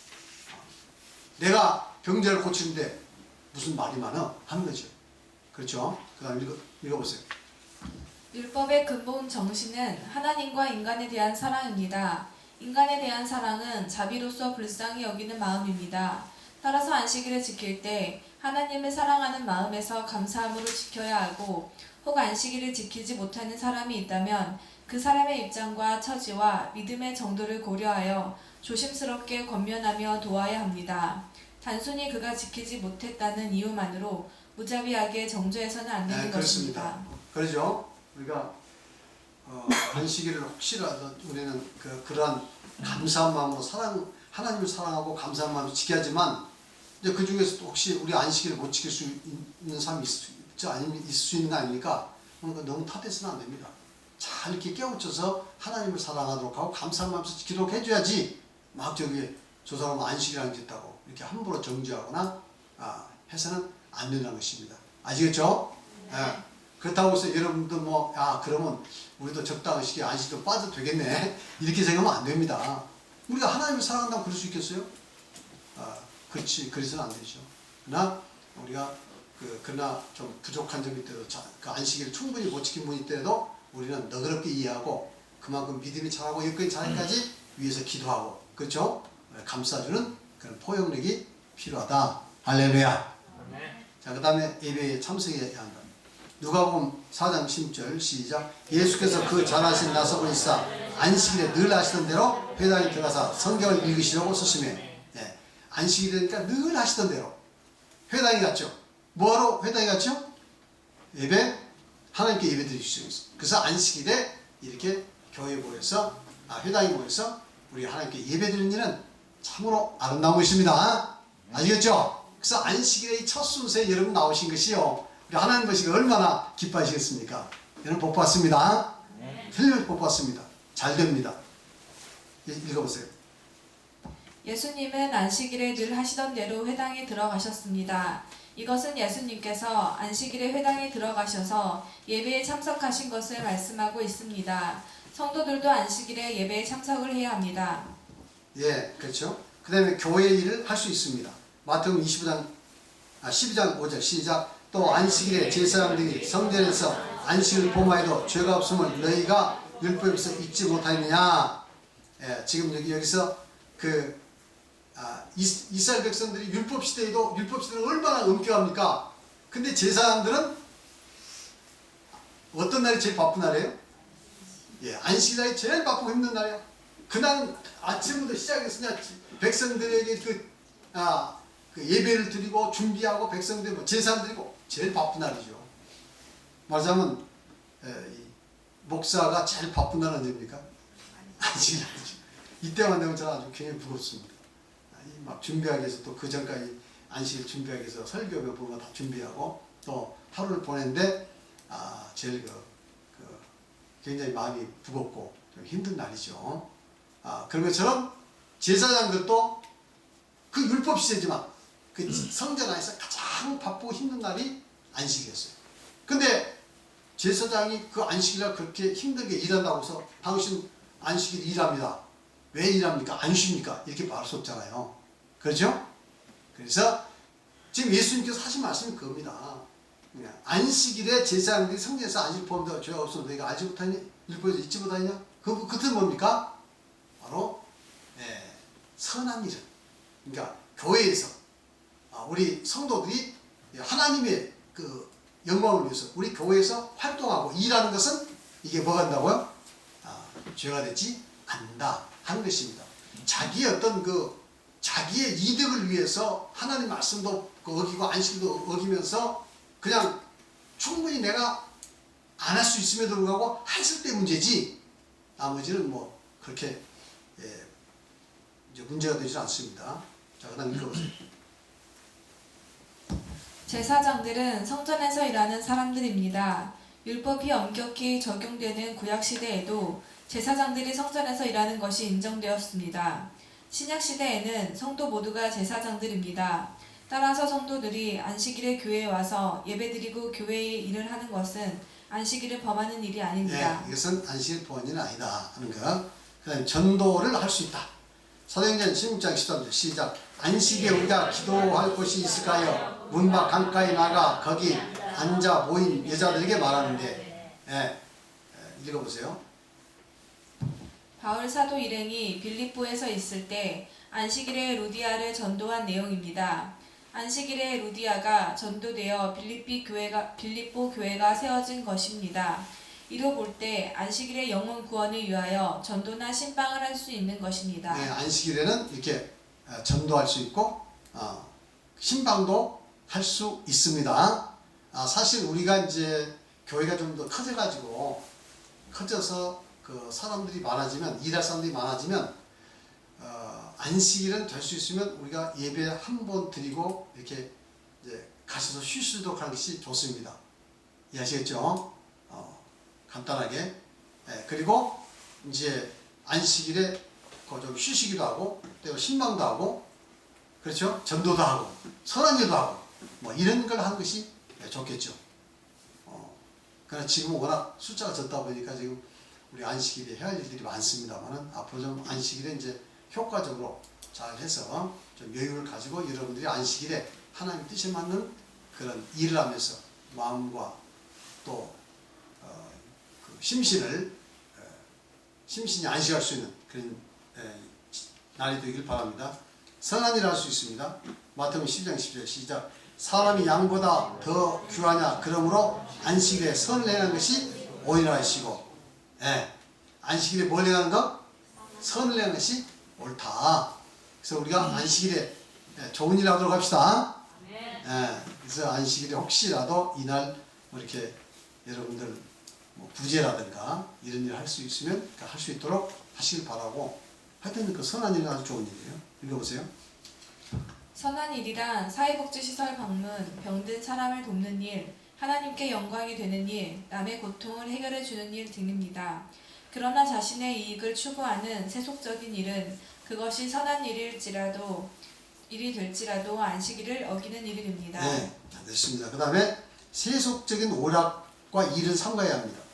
내가 병자를 고치는데 무슨 말이 많아? 하는 거죠. 그렇죠? 그 다음 읽어보세요. 율법의 근본 정신은 하나님과 인간에 대한 사랑입니다. 인간에 대한 사랑은 자비로서 불쌍히 여기는 마음입니다. 따라서 안식일을 지킬 때 하나님을 사랑하는 마음에서 감사함으로 지켜야 하고, 혹 안식일을 지키지 못하는 사람이 있다면 그 사람의 입장과 처지와 믿음의 정도를 고려하여 조심스럽게 권면하며 도와야 합니다. 단순히 그가 지키지 못했다는 이유만으로 무자비하게 정죄해서는 안 되는 것입니다. 그렇죠? 우리가 안식일을 혹시라도 우리는 그러한 감사한 마음으로 하나님을 사랑하고 감사한 마음으로 지켜야 하지만, 이제 그 중에서도 혹시 우리 안식일을 못 지킬 수 있는 사람이 있을 수 있는 거 아닙니까? 그러니까 너무 탓해서는 안 됩니다. 잘 이렇게 깨우쳐서 하나님을 사랑하도록 하고 감사한 마음으로 지키도록 해줘야지, 막 저 사람은 안식이라는 게 있다고 이렇게 함부로 정죄하거나 해서는 안 된다는 것입니다. 아시겠죠? 예. 그렇다고 해서 여러분들 그러면 우리도 적당한 시기에 안식도 빠져도 되겠네, 이렇게 생각하면 안 됩니다. 우리가 하나님을 사랑한다고 그럴 수 있겠어요? 그래서는 안 되죠. 그러나 우리가 그러나 좀 부족한 점이 있더라도 그 안식일을 충분히 못 지킨 분이 있더라도 우리는 너그럽게 이해하고 그만큼 믿음이 잘하고 여건이 잘까지 위해서 기도하고, 그렇죠? 감싸주는 그런 포용력이 필요하다. 할렐루야. 자, 그 다음에 예배에 참석해야 한다. 누가복음 4장 10절 시작. 예수께서 그 잘하신 나서고 있사 안식일에 늘 하시던 대로 회당에 들어가서 성경을 읽으시려고 서심해. 안식일이니까 늘 하시던 대로 회당에 갔죠. 뭐하러 회당에 갔죠? 예배, 하나님께 예배 드리기 위해서. 그래서 안식일에 이렇게 교회에 모여서 회당에 모여서 우리 하나님께 예배 드리는 일은 참으로 아름다운 것입니다. 아시겠죠? 그래서 안식일의 첫 순서에 여러분 나오신 것이요, 우리 하나님 보시고 얼마나 기뻐하시겠습니까? 여러분 복 받습니다. 틀림없이 복 받습니다. 잘 됩니다. 읽어보세요. 예수님은 안식일에 늘 하시던 대로 회당에 들어가셨습니다. 이것은 예수님께서 안식일에 회당에 들어가셔서 예배에 참석하신 것을 말씀하고 있습니다. 성도들도 안식일에 예배에 참석을 해야 합니다. 예, 그렇죠. 그 다음에 교회 일을 할 수 있습니다. 마태복음 12장 5절 시작. 또 안식일에 제사장들이 성전에서 안식을 범하여도 죄가 없음을 너희가 율법에서 잊지 못하느냐. 지금 여기서 이스라엘 백성들이 율법 시대는 얼마나 엄격합니까? 근데 제사장들은 어떤 날이 제일 바쁜 날이에요? 안식일날이 제일 바쁘고 힘든 날이야. 그날은 아침부터 시작해서 그냥 백성들에게 그 예배를 드리고 준비하고 백성들 제사 드리고 제일 바쁜 날이죠. 말하자면 목사가 제일 바쁜 날은 언제입니까? 안식일이죠. 이때만 되면 저는 아주 굉장히 부럽습니다. 막 준비하기 위해서 또 그 전까지 안식일 준비하기 위해서 설교 몇 번만 다 준비하고 또 하루를 보냈는데 제일 굉장히 마음이 무겁고 좀 힘든 날이죠. 그런 것처럼 제사장들도 그 율법 시대지만 그 성전 안에서 가장 바쁘고 힘든 날이 안식이었어요. 근데 제사장이 그 안식일날 그렇게 힘들게 일한다고 해서 당신 안식일 일합니다. 왜 일합니까? 안 쉽니까? 이렇게 말할 수 없잖아요. 그렇죠? 그래서 지금 예수님께서 하신 말씀이 그겁니다. 안식일에 제사장들이 성전에서 안식일 범죄가 죄가 없어도 너희가 알지 못하냐? 율법에서 잊지 못하냐? 그 뜻은 뭡니까? 바로 선한 일은, 그러니까 교회에서 우리 성도들이 하나님의 그 영광을 위해서 우리 교회에서 활동하고 일하는 것은 이게 뭐가 된다고요? 죄가 되지 않는다 하는 것입니다. 자기의 어떤 자기의 이득을 위해서 하나님 말씀도 어기고 안식일도 어기면서 그냥 충분히 내가 안 할 수 있음에도 불구하고 했을 때 문제지, 나머지는 뭐 그렇게 이제 문제가 되지 않습니다. 자, 그다음 읽어보세요. 제사장들은 성전에서 일하는 사람들입니다. 율법이 엄격히 적용되는 구약 시대에도 제사장들이 성전에서 일하는 것이 인정되었습니다. 신약 시대에는 성도 모두가 제사장들입니다. 따라서 성도들이 안식일에 교회에 와서 예배드리고 교회의 일을 하는 것은 안식일을 범하는 일이 아닙니다. 이것은 안식일 범하는 일은 아니다 하는 것. 그다음에 전도를 할 수 있다. 사도행전 16장 13절 시작. 안식일에 우리가 기도할 곳이 있을까요? 문밖 강가에 나가 거기 앉아 모인 여자들에게 말하는데, 읽어보세요. 바울 사도 일행이 빌립보에서 있을 때 안식일에 루디아를 전도한 내용입니다. 안식일에 루디아가 전도되어 빌립보 교회가 세워진 것입니다. 이로 볼 때 안식일의 영혼 구원을 위하여 전도나 신방을 할 수 있는 것입니다. 안식일에는 이렇게 전도할 수 있고 신방도 할 수 있습니다. 사실 우리가 이제 교회가 좀 더 커져서 그 사람들이 많아지면, 일할 사람들이 많아지면 안식일은 될 수 있으면 우리가 예배 한 번 드리고 이렇게 이제 가셔서 쉴 수 있도록 하는 것이 좋습니다. 이해하시겠죠? 간단하게. 그리고 이제 안식일에 좀 쉬시기도 하고 또 신방도 하고, 그렇죠? 전도도 하고 선한 일도 하고 뭐 이런 걸 하는 것이 좋겠죠. 그러나 지금 워낙 숫자가 적다 보니까 지금 우리 안식일에 해야 할 일들이 많습니다만은 앞으로 좀 안식일에 이제 효과적으로 잘 해서 좀 여유를 가지고 여러분들이 안식일에 하나님 뜻에 맞는 그런 일을 하면서 마음과 또 그 심신이 안식할 수 있는 그런 날이 되길 바랍니다. 선한 일을 할 수 있습니다. 마태복음 10장 10절 시작. 사람이 양보다 더 귀하냐? 그러므로 안식일에 선을 행하는 것이 옳으라 하시고, 안식일에 뭘 행하는 것? 선을 행하는 것이 옳다. 그래서 우리가 안식일에 좋은 일 하도록 합시다. 그래서 안식일에 혹시라도 이날 뭐 이렇게 여러분들 뭐 부재라든가 이런 일을 할 수 있으면 할 수 있도록 하시길 바라고, 하여튼 그 선한 일은 아주 좋은 일이에요. 읽어보세요. 선한 일이란 사회복지시설 방문, 병든 사람을 돕는 일, 하나님께 영광이 되는 일, 남의 고통을 해결해 주는 일 등입니다. 그러나 자신의 이익을 추구하는 세속적인 일은 그것이 선한 일이 될지라도 안식일을 어기는 일이 됩니다. 네, 됐습니다. 그 다음에 세속적인 오락과 일은 삼가야 합니다.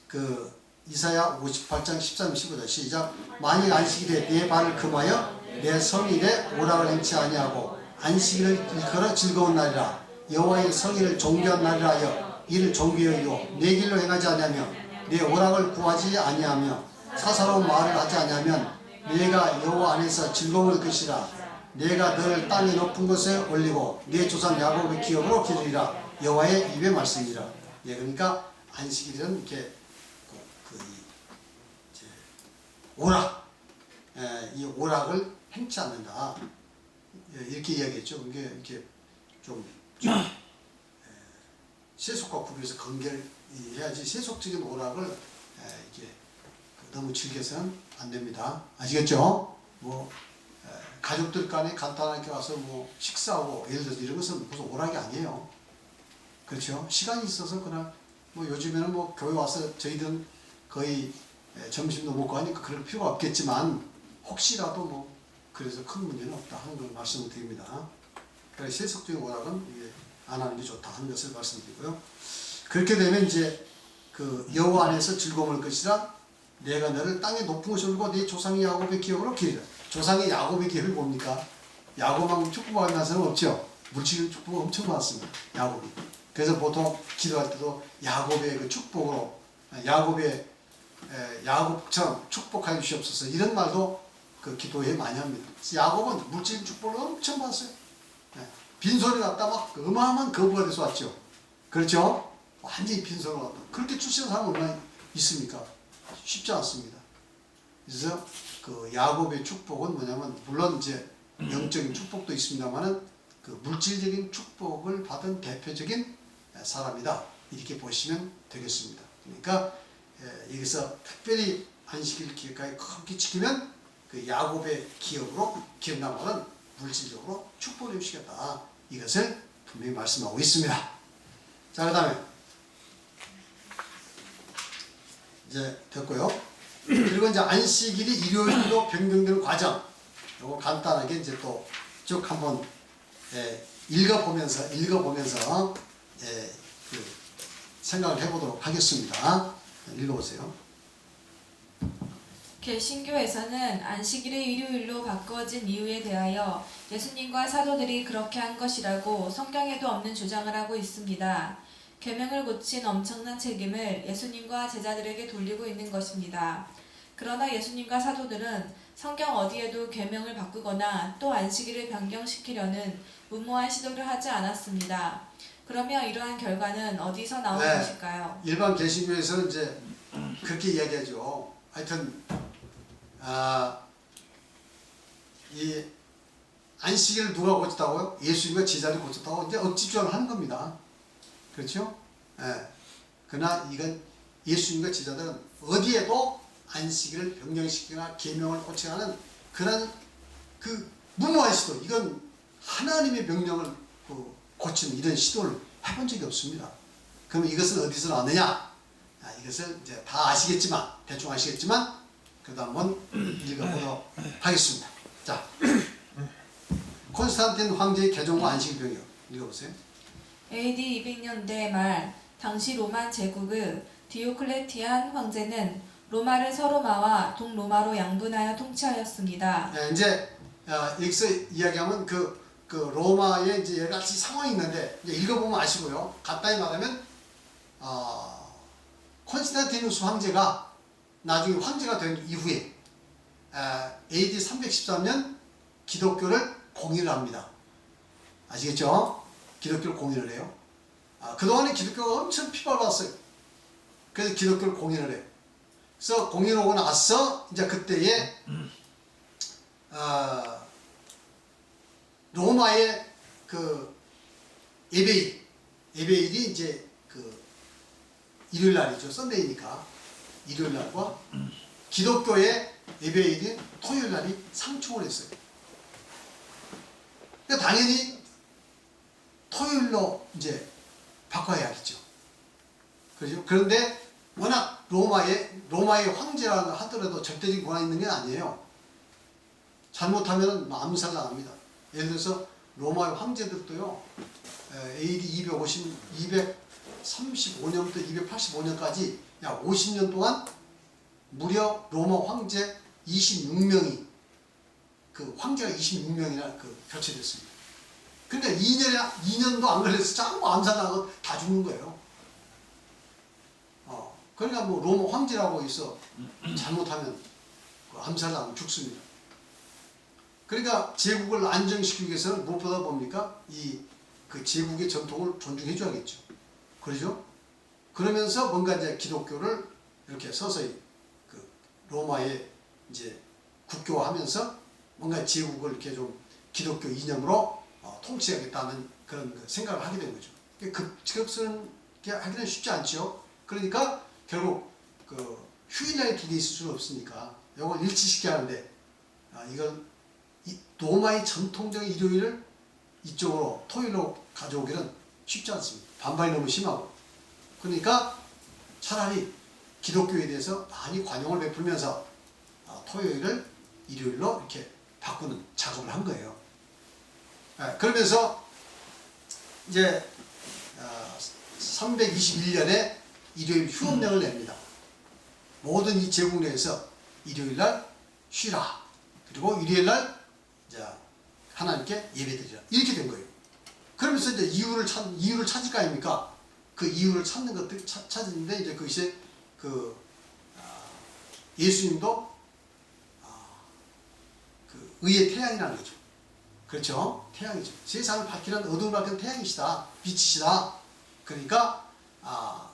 그 이사야 58장 13, 15절 시작. 만일 안식일에 내 발을 금하여 내 성일에 오락을 행치 아니하고 안식일을 일컬어 즐거운 날이라 여호와의 성일을 존귀한 날이라 하여 이를 존귀히 여기고 내 길로 행하지 아니하며 내 오락을 구하지 아니하며 사사로운 말을 하지 아니하면 내가 여호와 안에서 즐거움을 것이라. 내가 너를 땅의 높은 곳에 올리고 내 조상 야곱의 기업으로 기르리라. 여호와의 입의 말씀이라. 그러니까 안식일은 이렇게 오락, 이 오락을 행치 않는다. 이렇게 이야기했죠. 이렇게 좀 세속과 구별해서 건결해야지 세속적인 오락을 이렇게 너무 즐겨서는 안 됩니다. 아시겠죠? 뭐 가족들 간에 간단하게 와서 뭐 식사하고 예를 들어서 이런 것은 무슨 오락이 아니에요. 그렇죠? 시간이 있어서 그냥 뭐 요즘에는 뭐 교회 와서 저희들은 거의 점심도 먹고 하니까 그럴 필요가 없겠지만 혹시라도 뭐 그래서 큰 문제는 없다 하는 걸 말씀을 드립니다. 그래서 세속적인 오락은 이게 안 하는 게 좋다 하는 것을 말씀드리고요. 그렇게 되면 이제 그 여호와 안에서 즐거움을 것이라 내가 너를 땅의 높은 곳에 올고 네 조상이 야곱의 기업으로 기리라. 조상이 야곱의 기업이 뭡니까? 야곱하고 축복받은 나서는 없죠. 물질 축복 엄청 많습니다. 야곱이. 그래서 보통 기도할 때도 야곱의 그 축복으로 야곱처럼 축복하여 주시옵소서 이런 말도 그 기도에 많이 합니다. 야곱은 물질 축복을 엄청 받았어요. 빈손이 갔다 막 어마어마한 거부가 돼서 왔죠. 그렇죠? 완전히 빈손으로 왔다. 그렇게 출세한 사람 얼마나 있습니까? 쉽지 않습니다. 그래서 그 야곱의 축복은 뭐냐면 물론 이제 영적인 축복도 있습니다만은 그 물질적인 축복을 받은 대표적인 사람이다. 이렇게 보시면 되겠습니다. 그러니까 여기서 특별히 안식일 기업까지 크게 지키면 그 야곱의 기업으로 기업나무는 물질적으로 축복을 주시겠다. 이것을 분명히 말씀하고 있습니다. 자, 그 다음에 이제 됐고요. 그리고 이제 안식일이 일요일로 변경되는 과정, 이거 간단하게 이제 또 쭉 한번 읽어보면서 그 생각을 해보도록 하겠습니다. 읽어보세요. 개신교에서는 안식일의 일요일로 바꾸어진 이유에 대하여 예수님과 사도들이 그렇게 한 것이라고 성경에도 없는 주장을 하고 있습니다. 계명을 고친 엄청난 책임을 예수님과 제자들에게 돌리고 있는 것입니다. 그러나 예수님과 사도들은 성경 어디에도 계명을 바꾸거나 또 안식일을 변경시키려는 무모한 시도를 하지 않았습니다. 그러면 이러한 결과는 어디서 나온 것일까요? 일반 개신교에서는 이제 그렇게 이야기하죠. 하여튼 이 안식일을 누가 고쳤다고요? 예수님과 제자들이 고쳤다고 이제 억지 주장을 하는 겁니다. 그렇죠? 그러나 이건 예수님과 제자들은 어디에도 안식일을 변경시키거나 계명을 고치는 그런 그 무모한 시도, 이건 하나님의 명령을 고치는 이런 시도를 해본 적이 없습니다. 그럼 이것은 어디서 나왔느냐? 이것을 이제 다 아시겠지만, 대충 아시겠지만, 그래도 한번 읽어보도록 하겠습니다. 자, 콘스탄틴 황제의 개종과 안식일 변경 읽어보세요. AD 200년대 말 당시 로마 제국의 디오클레티안 황제는 로마를 서로마와 동로마로 양분하여 통치하였습니다. 이제 여기서 이야기하면 그 로마에 이제 여러 가지 상황이 있는데 이제 읽어보면 아시고요. 간단히 말하면 콘스탄티누스 황제가 나중에 황제가 된 이후에 AD 313년 기독교를 공인을 합니다. 아시겠죠? 기독교를 공인을 해요. 그동안에 기독교가 엄청 피발받았어요. 그래서 기독교를 공인을 해요. 그래서 공인하고 나서 이제 그때에 로마의 그 예배일이 이제 그 일요일 날이죠. 썬데이니까 일요일 날과 기독교의 예배일인 토요일 날이 상충을 했어요. 그러니까 당연히 토요일로 이제 바꿔야겠죠. 그렇죠? 그런데 워낙 로마의 황제라 하더라도 절대적인 권한이 있는 게 아니에요. 잘못하면 암살 당합니다. 예를 들어서 로마의 황제들도요, AD 235년부터 285년까지 약 50년 동안 무려 로마 황제 26명이 그 황제가 26명이나 교체됐습니다. 그러니까 2년도 안 걸려서 자꾸 암살당하고 다 죽는 거예요. 그러니까 뭐 로마 황제라고 해서 잘못하면 암살당하고 죽습니다. 그러니까 제국을 안정시키기 위해서는 무엇보다 뭡니까? 그 제국의 전통을 존중해 줘야겠죠. 그러죠? 그러면서 뭔가 이제 기독교를 이렇게 서서히 그 로마에 이제 국교화하면서 뭔가 제국을 이렇게 좀 기독교 이념으로 통치하겠다는 그런 생각을 하게 된 거죠. 급스럽게 하기는 쉽지 않죠. 그러니까 결국 그 휴일날이 두 개 있을 수는 없으니까 이걸 일치시켜야 하는데 이건 로마의 전통적인 일요일을 이쪽으로 토요일로 가져오기는 쉽지 않습니다. 반발이 너무 심하고. 그러니까 차라리 기독교에 대해서 많이 관용을 베풀면서 토요일을 일요일로 이렇게 바꾸는 작업을 한 거예요. 그러면서 이제 321년에 일요일 휴업령을 냅니다. 모든 이 제국 내에서 일요일날 쉬라. 그리고 일요일날 이제 하나님께 예배드리라. 이렇게 된 거예요. 그러면서 이제 이유를 찾을 거 아닙니까? 그 이유를 찾는 것들 찾는데 이제 그것이 예수님도 그 의의 태양이라는 거죠. 그렇죠? 태양이죠. 세상을 밝히는 어두움을 밝히는 태양이시다. 빛이시다. 그러니까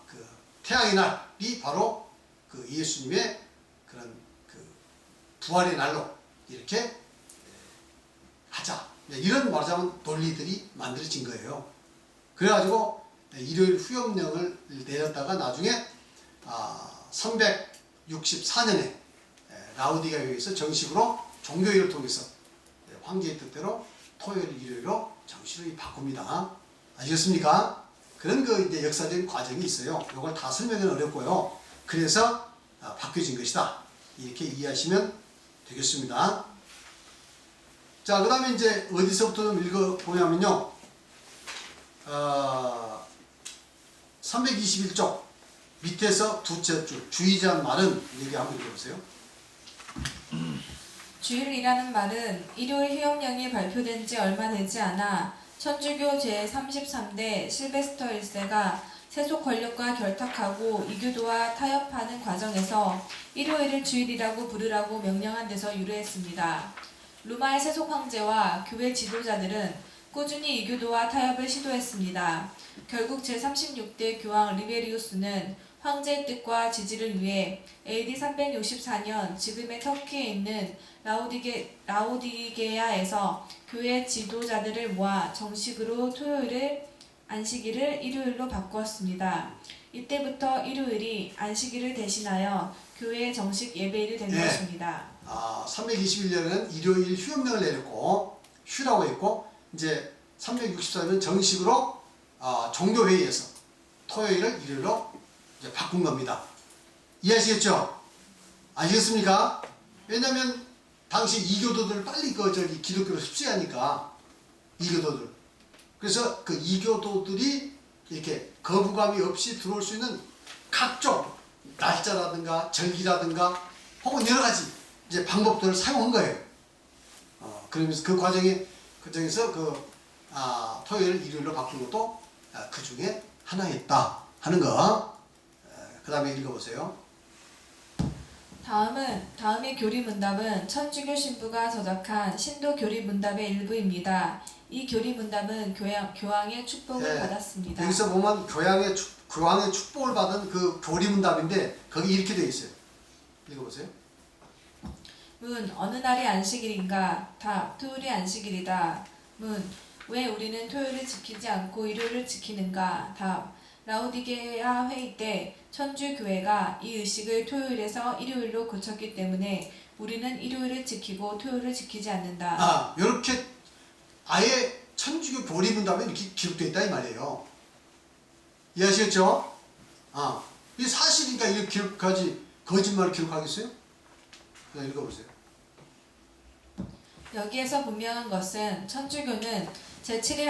그 태양의 날이 바로 그 예수님의 그런 그 부활의 날로 이렇게 하자. 이런 말하자면 논리들이 만들어진 거예요. 그래가지고 일요일 휴업령을 내렸다가 나중에 364년에 라우디게아 교회에서 정식으로 종교회를 통해서 황제의 뜻대로 토요일 일요일로 정식으로 바꿉니다. 아시겠습니까? 그런 이제 역사적인 과정이 있어요. 이걸 다 설명은 어렵고요. 그래서 바뀌어진 것이다. 이렇게 이해하시면 되겠습니다. 자, 그 다음에 이제 어디서부터 좀 읽어보냐면요. 321쪽 밑에서 두째 줄 주의자한 말은 얘기 한번 읽어보세요. 주일이라는 말은 일요일 휴업령이 발표된 지 얼마 되지 않아 천주교 제33대 실베스터 1세가 세속 권력과 결탁하고 이교도와 타협하는 과정에서 일요일을 주일이라고 부르라고 명령한 데서 유래했습니다. 로마의 세속 황제와 교회 지도자들은 꾸준히 이교도와 타협을 시도했습니다. 결국 제36대 교황 리베리우스는 황제의 뜻과 지지를 위해 AD 364년 지금의 터키에 있는 라우디게아에서 교회 지도자들을 모아 정식으로 안식일을 일요일로 바꾸었습니다. 이때부터 일요일이 안식일을 대신하여 교회의 정식 예배일이 된 것입니다. 321년에는 일요일 휴업령을 내렸고 쉬라고 했고 이제 364년은 정식으로 종교회의에서 토요일을 일요일로 이제 바꾼 겁니다. 이해하시겠죠? 아시겠습니까? 왜냐하면 당시 이교도들을 빨리 기독교로 흡수하니까 이교도들. 그래서 그 이교도들이 이렇게 거부감이 없이 들어올 수 있는 각종 날짜라든가 절기라든가 혹은 여러 가지 이제 방법들을 사용한 거예요. 그러면서 그 과정에서 토요일 일요일로 바꾼 것도 그 중에 하나였다 하는 거. 그 다음에 읽어보세요. 다음의 교리문답은 천주교 신부가 저작한 신도 교리문답의 일부입니다. 이 교리문답은 교황의 축복을 받았습니다. 여기서 보면 교황의 축복을 받은 그 교리문답인데 거기 이렇게 되어 있어요. 읽어보세요. 문, 어느 날이 안식일인가? 답, 토요일이 안식일이다. 문, 왜 우리는 토요일을 지키지 않고 일요일을 지키는가? 답, 라우디게아 회의 때 천주교회가 이 의식을 토요일에서 일요일로 고쳤기 때문에 우리는 일요일을 지키고 토요일을 지키지 않는다. 이렇게 아예 천주교 교리문답에 이렇게 기록되어 있다 이 말이에요. 이해하시겠죠? 이 사실이니까 이렇게 기록하지 거짓말을 기록하겠어요? 그냥 읽어보세요. 여기에서 분명한 것은 천주교는 제7일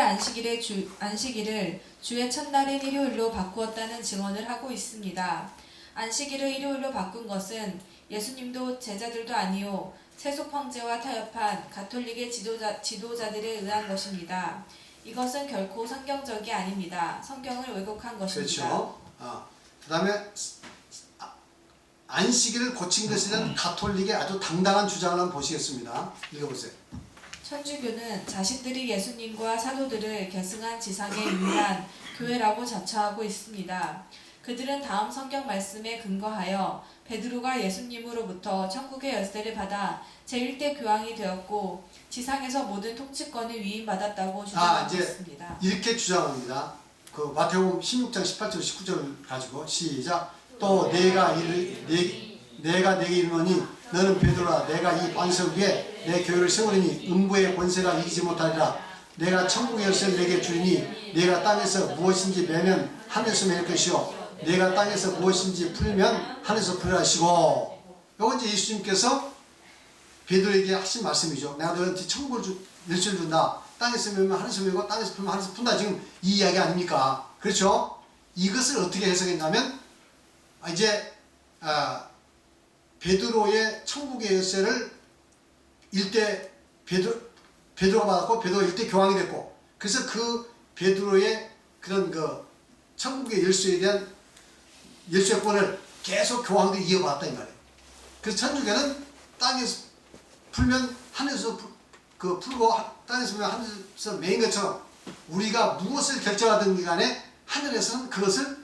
안식일을 주의 첫날인 일요일로 바꾸었다는 증언을 하고 있습니다. 안식일을 일요일로 바꾼 것은 예수님도 제자들도 아니요 세속 황제와 타협한 가톨릭의 지도자들에 의한 것입니다. 이것은 결코 성경적이 아닙니다. 성경을 왜곡한 것입니다. 그렇죠. 그 다음에 안식일을 고친 것에 대한 가톨릭의 아주 당당한 주장을 한번 보시겠습니다. 읽어보세요. 천주교는 자신들이 예수님과 사도들을 계승한 지상의 유일한 교회라고 자처하고 있습니다. 그들은 다음 성경 말씀에 근거하여 베드로가 예수님으로부터 천국의 열쇠를 받아 제1대 교황이 되었고 지상에서 모든 통치권을 위임받았다고 주장하고 있습니다. 이렇게 주장합니다. 그 마태복음 16장 18절 19절을 가지고 시작. 또 내가 내게 이르노니 너는 베드로라. 내가 이 반석 위에 내 교회를 세우리니 음부의 권세가 이기지 못하리라. 내가 천국의 열쇠를 내게 주리니 내가 땅에서 무엇인지 매면 하늘에서 매일 것이요 내가 땅에서 무엇인지 풀면 하늘에서 풀리라 하시고, 요건 이제 예수님께서 베드로에게 하신 말씀이죠. 내가 너한테 천국을 열쇠를 준다. 땅에서 밀면 하늘에서 밀고 땅에서 풀면 하늘에서 푼다. 지금 이 이야기 아닙니까? 그렇죠? 이것을 어떻게 해석했냐면 이제 베드로의 천국의 열쇠를 일대 베드로가 받았고 베드로가 일대 교황이 됐고, 그래서 그 베드로의 그런 그 천국의 열쇠에 대한 열쇠권을 계속 교황들이 이어받았다 이 말이에요. 그래서 천주교는 땅에서 풀면 하늘에서 풀고 땅에서 풀면 하늘에서 매인 것처럼 우리가 무엇을 결정하든 간에 하늘에서는 그것을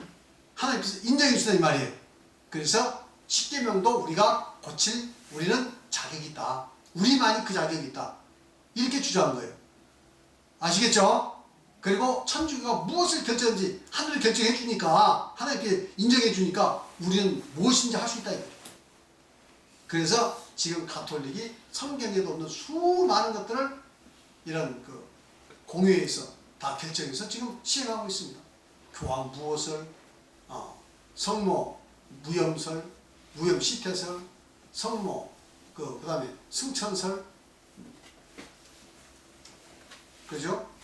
하나님께서 인정해 주신다 이 말이에요. 그래서 십계명도 우리가 고칠 우리는 자격이 있다. 우리만이 그 자격이 있다. 이렇게 주장한 거예요. 아시겠죠? 그리고 천주교가 무엇을 결정하는지 하늘을 결정해 주니까, 하나님께 인정해 주니까 우리는 무엇인지 할 수 있다 이거예요. 그래서 지금 가톨릭이 성경에도 없는 수많은 것들을 이런 그 공회에서 다 결정해서 지금 시행하고 있습니다. 교황 무엇을, 성모 무염설, 무염 시태설, 성모 그 다음에 승천설, 그죠?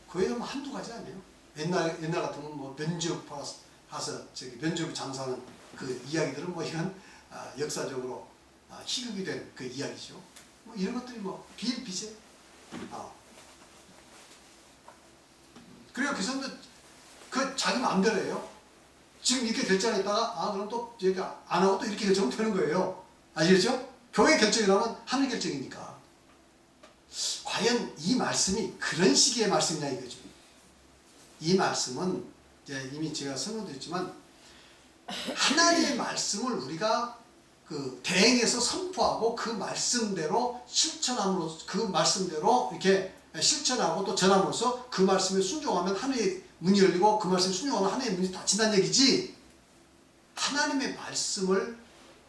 그게 뭐 한두 가지 아니에요. 옛날 같으면 뭐 면접 가서 면접 장사하는 그 이야기들은 뭐 이건 역사적으로 희극이 된 그 이야기죠. 뭐 이런 것들이 뭐 비일비재. 그리고 그 사람들 그 자기 마음대로 해요. 지금 이렇게 결정했다가 그럼 또 얘가 안 하고 또 이렇게 결정하면 되는 거예요. 아시겠죠? 교회 결정이라면 하늘 결정이니까. 과연 이 말씀이 그런 식의 말씀이냐 이거죠. 이 말씀은 이제 이미 제가 설명드렸지만 하나님의 말씀을 우리가 그 대행해서 선포하고 그 말씀대로 실천함으로써, 그 말씀대로 이렇게 실천하고 또 전함으로써 그 말씀에 순종하면 하늘의 문이 열리고 그 말씀에 순종하면 하늘의 문이 닫힌다는 얘기지, 하나님의 말씀을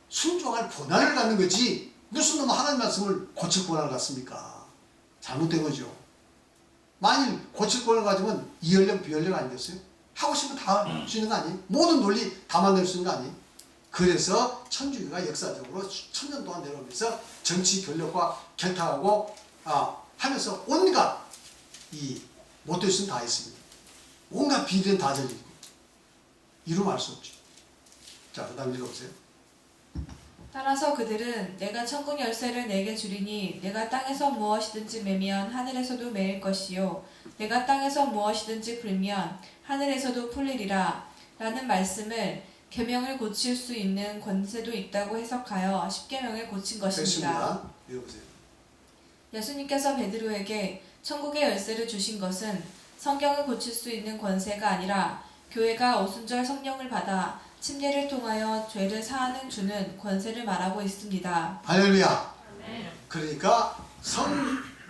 순종할 권한을 갖는 거지 무슨 놈은 하나님 말씀을 고칠 권한을 갖습니까? 잘못된 거죠. 만일 고칠 권한을 가지면 이연령 비연령 아니겠어요? 하고 싶으면 다 할 수 있는 거 아니에요? 모든 논리 다 만들 수 있는 거 아니에요? 그래서 천주교가 역사적으로 천년 동안 내려오면서 정치 권력과 결탁하고 하면서 온갖 이 못될 수는 다 했습니다. 온갖 비리는 다 저지르고 이루 알 수 없죠. 자, 그 다음 읽어보세요. 따라서 그들은 내가 천국 열쇠를 내게 주리니 내가 땅에서 무엇이든지 매면 하늘에서도 매일 것이요 내가 땅에서 무엇이든지 풀면 하늘에서도 풀리리라 라는 말씀을 계명을 고칠 수 있는 권세도 있다고 해석하여 십계명을 고친 것입니다. 됐습니다. 읽어보세요. 예수님께서 베드로에게 천국의 열쇠를 주신 것은 성경을 고칠 수 있는 권세가 아니라 교회가 오순절 성령을 받아 침례를 통하여 죄를 사하는 주는 권세를 말하고 있습니다. 할렐루야. 그러니까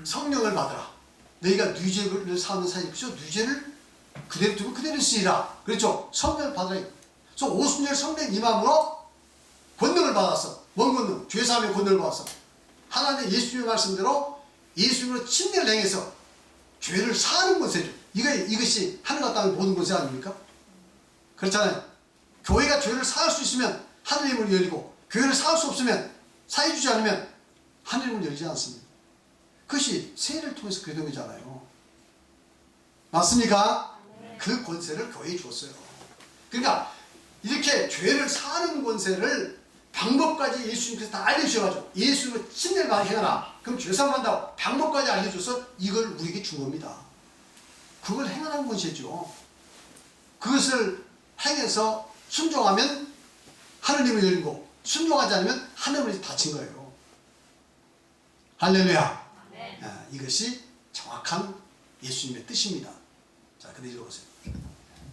성령을 받으라. 너희가 뉘죄를 사하는 사람이 그죠? 뉘죄를 그대로 두고 그대로 쓰이라. 그렇죠? 성령을 받으라. 그래서 오순절 성령 임함으로 권능을 받았어. 뭔 권능? 죄사함의 권능을 받았어. 하나님의 예수님의 말씀대로 예수님으로 침례를 행해서 죄를 사하는 권세죠. 이것이 하늘과 땅의 모든 권세 아닙니까? 그렇잖아요. 교회가 죄를 사할 수 있으면 하늘의 문이 열리고, 교회를 사할 수 없으면, 사해주지 않으면 하늘의 문이 열리지 않습니다. 그것이 세례를 통해서 그런 거잖아요. 맞습니까? 그 권세를 교회에 줬어요. 그러니까 이렇게 죄를 사하는 권세를 방법까지 예수님께서 다 알려주셔가지고 예수님을 침례를 많이 행하라. 그럼 죄사함 한다고 방법까지 알려줘서 이걸 우리에게 준 겁니다. 그걸 행하는 권세죠. 그것을 행해서 순종하면 하느님을 열리고 순종하지 않으면 하느님을 닫힌 거예요. 할렐루야. 이것이 정확한 예수님의 뜻입니다. 자, 그대로 읽어보세요.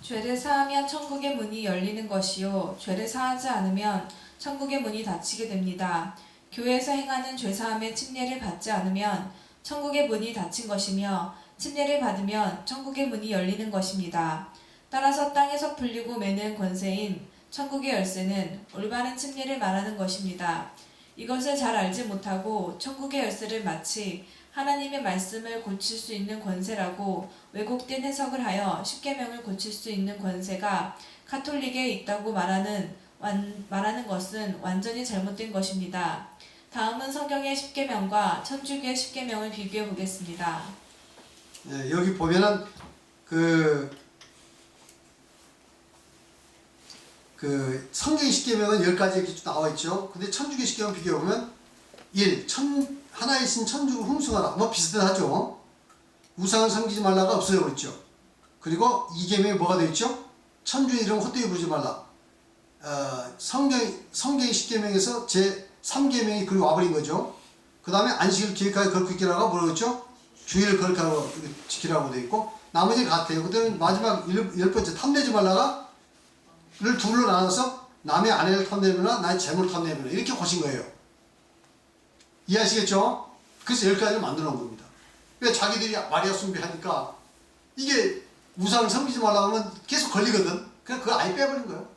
죄를 사하면 천국의 문이 열리는 것이요 죄를 사하지 않으면 천국의 문이 닫히게 됩니다. 교회에서 행하는 죄사함의 침례를 받지 않으면 천국의 문이 닫힌 것이며 침례를 받으면 천국의 문이 열리는 것입니다. 따라서 땅에서 풀리고 매는 권세인 천국의 열쇠는 올바른 침례를 말하는 것입니다. 이것을 잘 알지 못하고 천국의 열쇠를 마치 하나님의 말씀을 고칠 수 있는 권세라고 왜곡된 해석을 하여 십계명을 고칠 수 있는 권세가 카톨릭에 있다고 말하는 것은 완전히 잘못된 것입니다. 다음은 성경의 십계명과 천주교의 십계명을 비교해 보겠습니다. 네, 여기 보면은 성경 십계명은 10가지 이렇게 나와 있죠. 근데 천주교 십계명 비교해 보면 1. 하나의 신 천주를 hum숭하라. 뭐 비슷하죠. 우상을 섬기지 말라가 없어져 버렸죠. 그리고 2계명에 뭐가 되어 있죠? 천주의 이름 헛되이 부르지 말라. 성경의 십계명에서 제 3계명이 그리 와버린 거죠. 그 다음에 안식을 기획하여 거룩히 지키라가 뭐라고 했죠? 주의를 거룩하고 지키라고 되어 있고 나머지는 같아요. 그다음에 마지막 10번째 탐내지 말라가 를 둘로 나눠서 남의 아내를 탐내거나 나의 재물을 탐내거나 이렇게 고친 거예요. 이해하시겠죠? 그래서 10가지를 만들어 놓은 겁니다. 왜 자기들이 마리아 숭배하니까 이게 우상을 섬기지 말라고 하면 계속 걸리거든. 그래서 그거 아예 빼버린 거예요.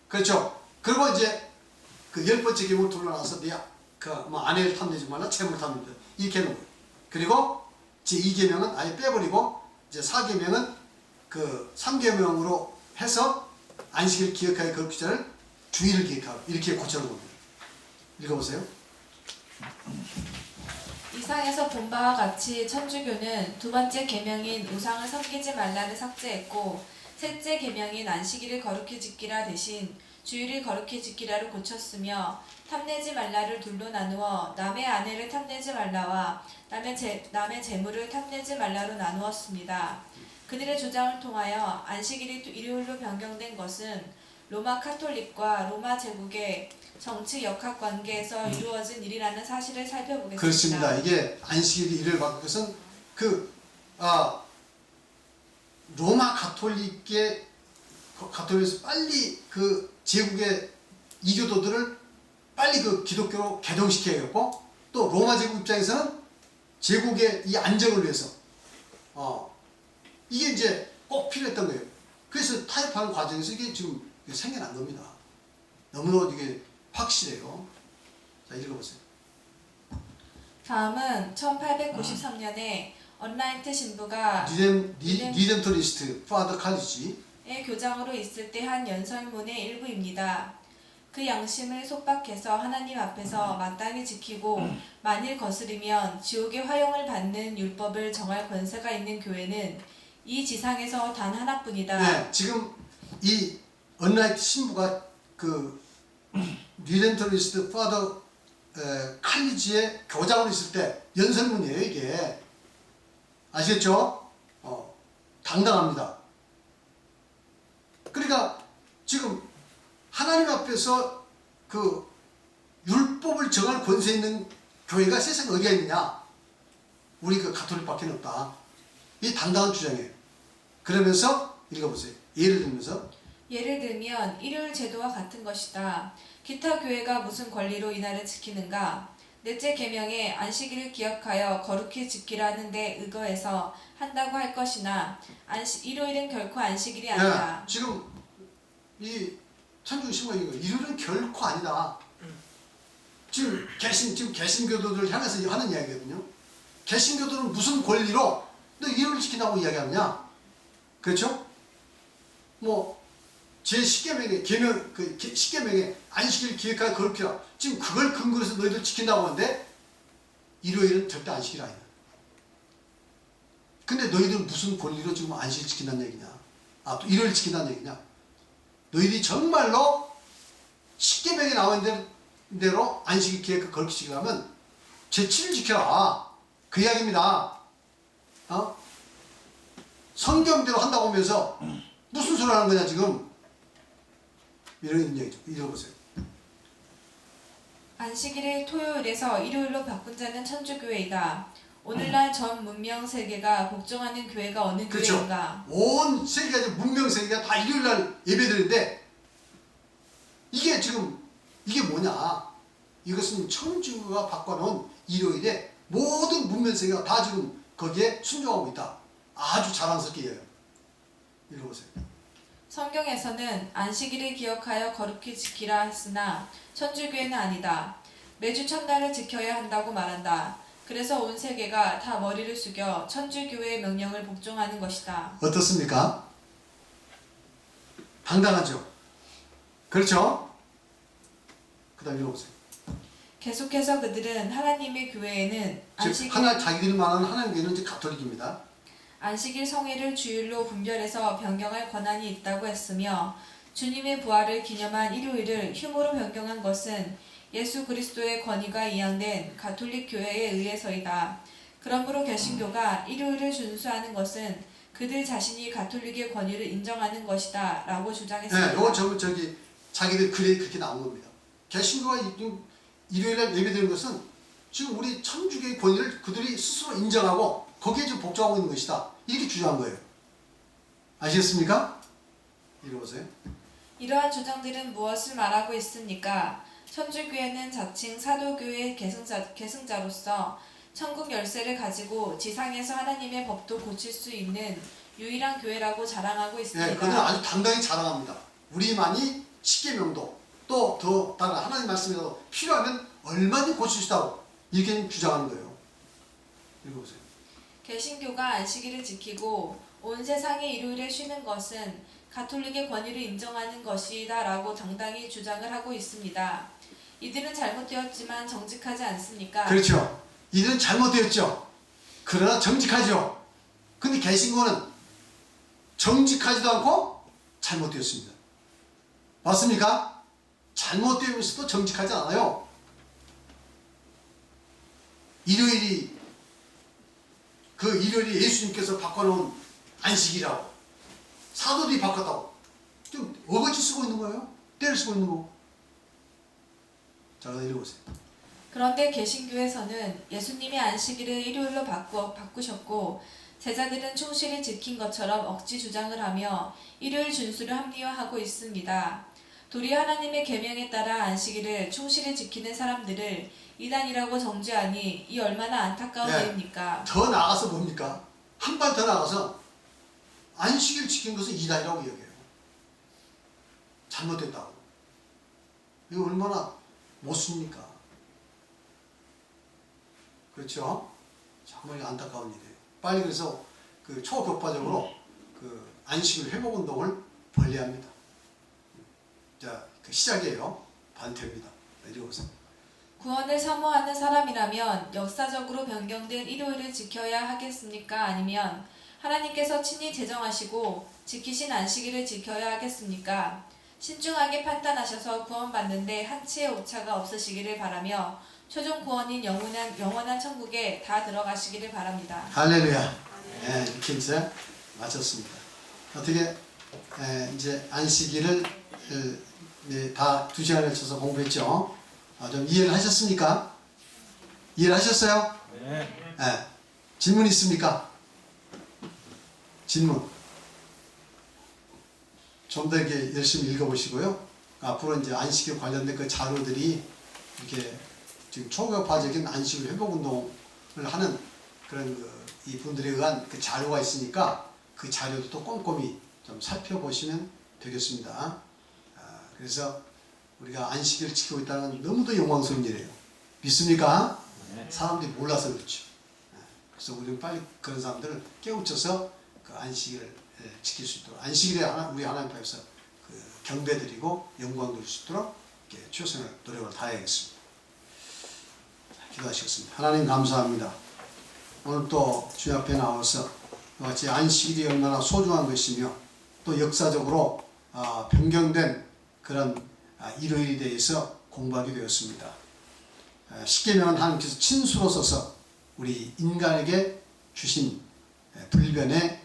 그렇죠? 그리고 이제 그 10번째 계명을 둘로 나눠서 아내를 탐내지 말라, 재물을 탐내지 말라 이렇게 해놓은 거예요. 그리고 제 2계명은 아예 빼버리고 이제 4계명은 그 3계명으로 해서 안식을 기억하여 거룩히 지키라를 주의를 기억하고 이렇게 고쳐놓은 겁니다. 읽어보세요. 이상에서 본 바와 같이 천주교는 두 번째 계명인 우상을 섬기지 말라를 삭제했고 셋째 계명인 안식일을 거룩히 지키라 대신 주일을 거룩히 지키라를 고쳤으며 탐내지 말라를 둘로 나누어 남의 아내를 탐내지 말라와 남의 재물을 탐내지 말라로 나누었습니다. 그들의 주장을 통하여 안식일이 일요일로 변경된 것은 로마 카톨릭과 로마 제국의 정치 역학 관계에서 이루어진 일이라는 사실을 살펴보겠습니다. 그렇습니다. 이게 안식일이 일요일 바꾼 것은 로마 가톨릭에서 빨리 그 제국의 이교도들을 빨리 그 기독교로 개종시켜야겠고 또 로마 제국 입장에서는 제국의 이 안정을 위해서 이게 이제 꼭 필요했던 거예요. 그래서 타협하는 과정에서 이게 지금 생겨난 겁니다. 너무나 이게 확실해요. 자, 읽어보세요. 다음은 1893년에 언라이트 신부가 리뎀토리스트 파더 칼리지의 교장으로 있을 때 한 연설문의 일부입니다. 그 양심을 속박해서 하나님 앞에서 마땅히 지키고 만일 거스르면 지옥의 화형을 받는 율법을 정할 권세가 있는 교회는 이 지상에서 단 하나뿐이다. 네, 지금 이 언라이트 신부가 그 리뎀토리스트 파더 칼리지의 교장으로 있을 때 연설문이에요. 이게 아시겠죠? 당당합니다. 그러니까 지금 하나님 앞에서 그 율법을 정할 권세 있는 교회가 세상에 어디가 있느냐? 우리 그 가톨릭밖에 없다. 이 당당한 주장이에요. 그러면서 읽어보세요. 예를 들면 일요일 제도와 같은 것이다. 기타 교회가 무슨 권리로 이날을 지키는가? 넷째 계명에 안식일을 기억하여 거룩히 지키라는 데 의거해서 한다고 할 것이나 일요일은 결코 안식일이 아니다. 지금 이 천주교 신부가 일요일은 결코 아니다. 지금 개신교도들 향해서 하는 이야기거든요. 개신교도는 무슨 권리로 너 일요일 지킨다고 이야기하느냐? 그렇죠? 제 10계명에 십계명에 안식일 기획하여 거룩히라. 지금 그걸 근거로 해서 너희들 지킨다고 하는데 일요일은 절대 안식일 아니다. 근데 너희들은 무슨 권리로 지금 안식일 지킨다는 얘기냐? 또 일요일 지킨다는 얘기냐? 너희들이 정말로 십계명에 나와 있는 대로 안식일 기획하여 거룩히 지키려면 제7일 지켜라. 그 이야기입니다. 성경대로 한다고 하면서 무슨 소리 하는 거냐 지금. 이런 얘기죠. 읽어보세요. 안식일을 토요일에서 일요일로 바꾼 자는 천주교회이다. 오늘날 전 문명 세계가 복종하는 교회가 어느 그렇죠. 교회인가? 온 세계가 문명 세계가 다 일요일날 예배드리는데 이게 지금 이게 뭐냐? 이것은 천주가 바꿔놓은 일요일에 모든 문명 세계가 다 지금 거기에 순종하고 있다. 아주 자랑스럽게 얘기해요. 읽어보세요. 성경에서는 안식일을 기억하여 거룩히 지키라 했으나 천주교회는 아니다. 매주 첫날을 지켜야 한다고 말한다. 그래서 온 세계가 다 머리를 숙여 천주교회의 명령을 복종하는 것이다. 어떻습니까? 당당하죠? 그렇죠? 그 다음 읽어보세요. 계속해서 그들은 하나님의 교회에는 즉 자기들이 말하는 하나님 교회는 이제 가톨릭입니다. 안식일 성회를 주일로 분별해서 변경할 권한이 있다고 했으며 주님의 부활을 기념한 일요일을 휴무로 변경한 것은 예수 그리스도의 권위가 이양된 가톨릭 교회에 의해서이다. 그러므로 개신교가 일요일을 준수하는 것은 그들 자신이 가톨릭의 권위를 인정하는 것이다 라고 주장했습니다. 네, 이건 저기 자기들 글에 그렇게 나온 겁니다. 개신교가 일요일날 예배드리는 것은 지금 우리 천주교의 권위를 그들이 스스로 인정하고 거기에 지금 복종하고 있는 것이다. 이렇게 주장한 거예요. 아시겠습니까? 읽어보세요. 이러한 주장들은 무엇을 말하고 있습니까? 천주교회는 자칭 사도교회의 계승자로서 천국 열쇠를 가지고 지상에서 하나님의 법도 고칠 수 있는 유일한 교회라고 자랑하고 있습니다. 네, 그들은 아주 당당히 자랑합니다. 우리만이 십계명도 또 더 다른 하나님 말씀이라도 필요하면 얼마든지 고칠 수 있다고 이렇게 주장하는 거예요. 읽어보세요. 개신교가 안식일을 지키고 온 세상이 일요일에 쉬는 것은 가톨릭의 권위를 인정하는 것이다 라고 당당히 주장을 하고 있습니다. 이들은 잘못되었지만 정직하지 않습니까? 그렇죠. 이들은 잘못되었죠. 그러나 정직하죠. 근데 개신교는 정직하지도 않고 잘못되었습니다. 맞습니까? 잘못되면서도 정직하지 않아요. 일요일이 예수님께서 바꿔놓은 안식이라고 사도들이 바꿨다고 좀 어거지 쓰고 있는 거예요. 때를 쓰고 있는 거고. 자, 읽어보세요. 그런데 개신교에서는 예수님이 안식일을 일요일로 바꾸셨고 제자들은 충실히 지킨 것처럼 억지 주장을 하며 일요일 준수를 합리화하고 있습니다. 도리 하나님의 계명에 따라 안식일을 충실히 지키는 사람들을 이단이라고 정죄하니 이 얼마나 안타까운 일입니까? 더 나아가서 뭡니까? 한 발 더 나아가서 안식일 지킨 것은 이단이라고 이야기해요. 잘못됐다고. 이거 얼마나 못씁니까? 그렇죠? 정말 안타까운 일이에요. 빨리 그래서 그 초격파적으로 그 안식일 회복 운동을 벌려합니다. 자, 그 시작이에요. 반태입니다. 읽어보세요. 구원을 사모하는 사람이라면 역사적으로 변경된 일요일을 지켜야 하겠습니까? 아니면 하나님께서 친히 제정하시고 지키신 안식일을 지켜야 하겠습니까? 신중하게 판단하셔서 구원받는데 한치의 오차가 없으시기를 바라며 최종 구원인 영원한 천국에 다 들어가시기를 바랍니다. 할렐루야. 네, 이렇게 이제 마쳤습니다. 어떻게 이제 안식일을 다 2시간을 쳐서 공부했죠. 좀 이해를 하셨습니까? 이해를 하셨어요? 네. 네. 질문 있습니까? 질문. 좀 더 이렇게 열심히 읽어보시고요. 앞으로 이제 안식일 관련된 그 자료들이 이렇게 지금 초교파적인 안식일 회복 운동을 하는 그런 이 분들에 의한 그 자료가 있으니까 그 자료도 또 꼼꼼히 좀 살펴보시면 되겠습니다. 그래서 우리가 안식일을 지키고 있다는 건 너무도 영광스러운 일이에요. 믿습니까? 네. 사람들이 몰라서 그렇죠. 그래서 우리는 빨리 그런 사람들을 깨우쳐서 그 안식일을 지킬 수 있도록 안식일에 우리 하나님 앞에서 그 경배드리고 영광 돌릴 수 있도록 이렇게 최선의 노력을 다해야겠습니다. 기도하시겠습니다. 하나님 감사합니다. 오늘 또 주님 앞에 나와서 같이 안식일이 얼마나 소중한 것이며 또 역사적으로 변경된 그런 일요일에 대해서 공부하게 되었습니다. 십계명은 하나님께서 친수로 써서 우리 인간에게 주신 불변의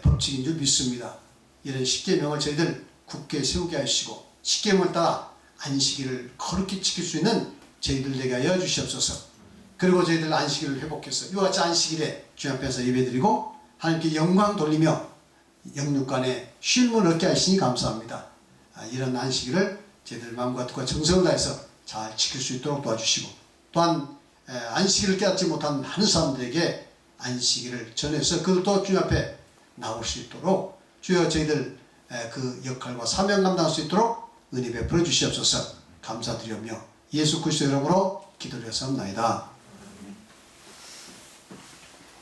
법칙인 줄 믿습니다. 이런 십계명을 저희들 굳게 세우게 하시고 십계명을 따라 안식일을 거룩히 지킬 수 있는 저희들 되게 하여 주시옵소서. 그리고 저희들 안식일을 회복해서 이와 같이 안식일에 주님 앞에서 예배드리고 하나님께 영광 돌리며 영육간에 쉼을 얻게 하시니 감사합니다. 이런 안식일을 저희들 마음과 뜻과 정성을 다해서 잘 지킬 수 있도록 도와주시고 또한 안식일을 깨닫지 못한 많은 사람들에게 안식일을 전해서 그들도 주님 앞에 나올 수 있도록 주여 저희들 그 역할과 사명 감당할 수 있도록 은혜 베풀어 주시옵소서. 감사드리며 예수 그리스도 이름으로 기도드렸사옵나이다.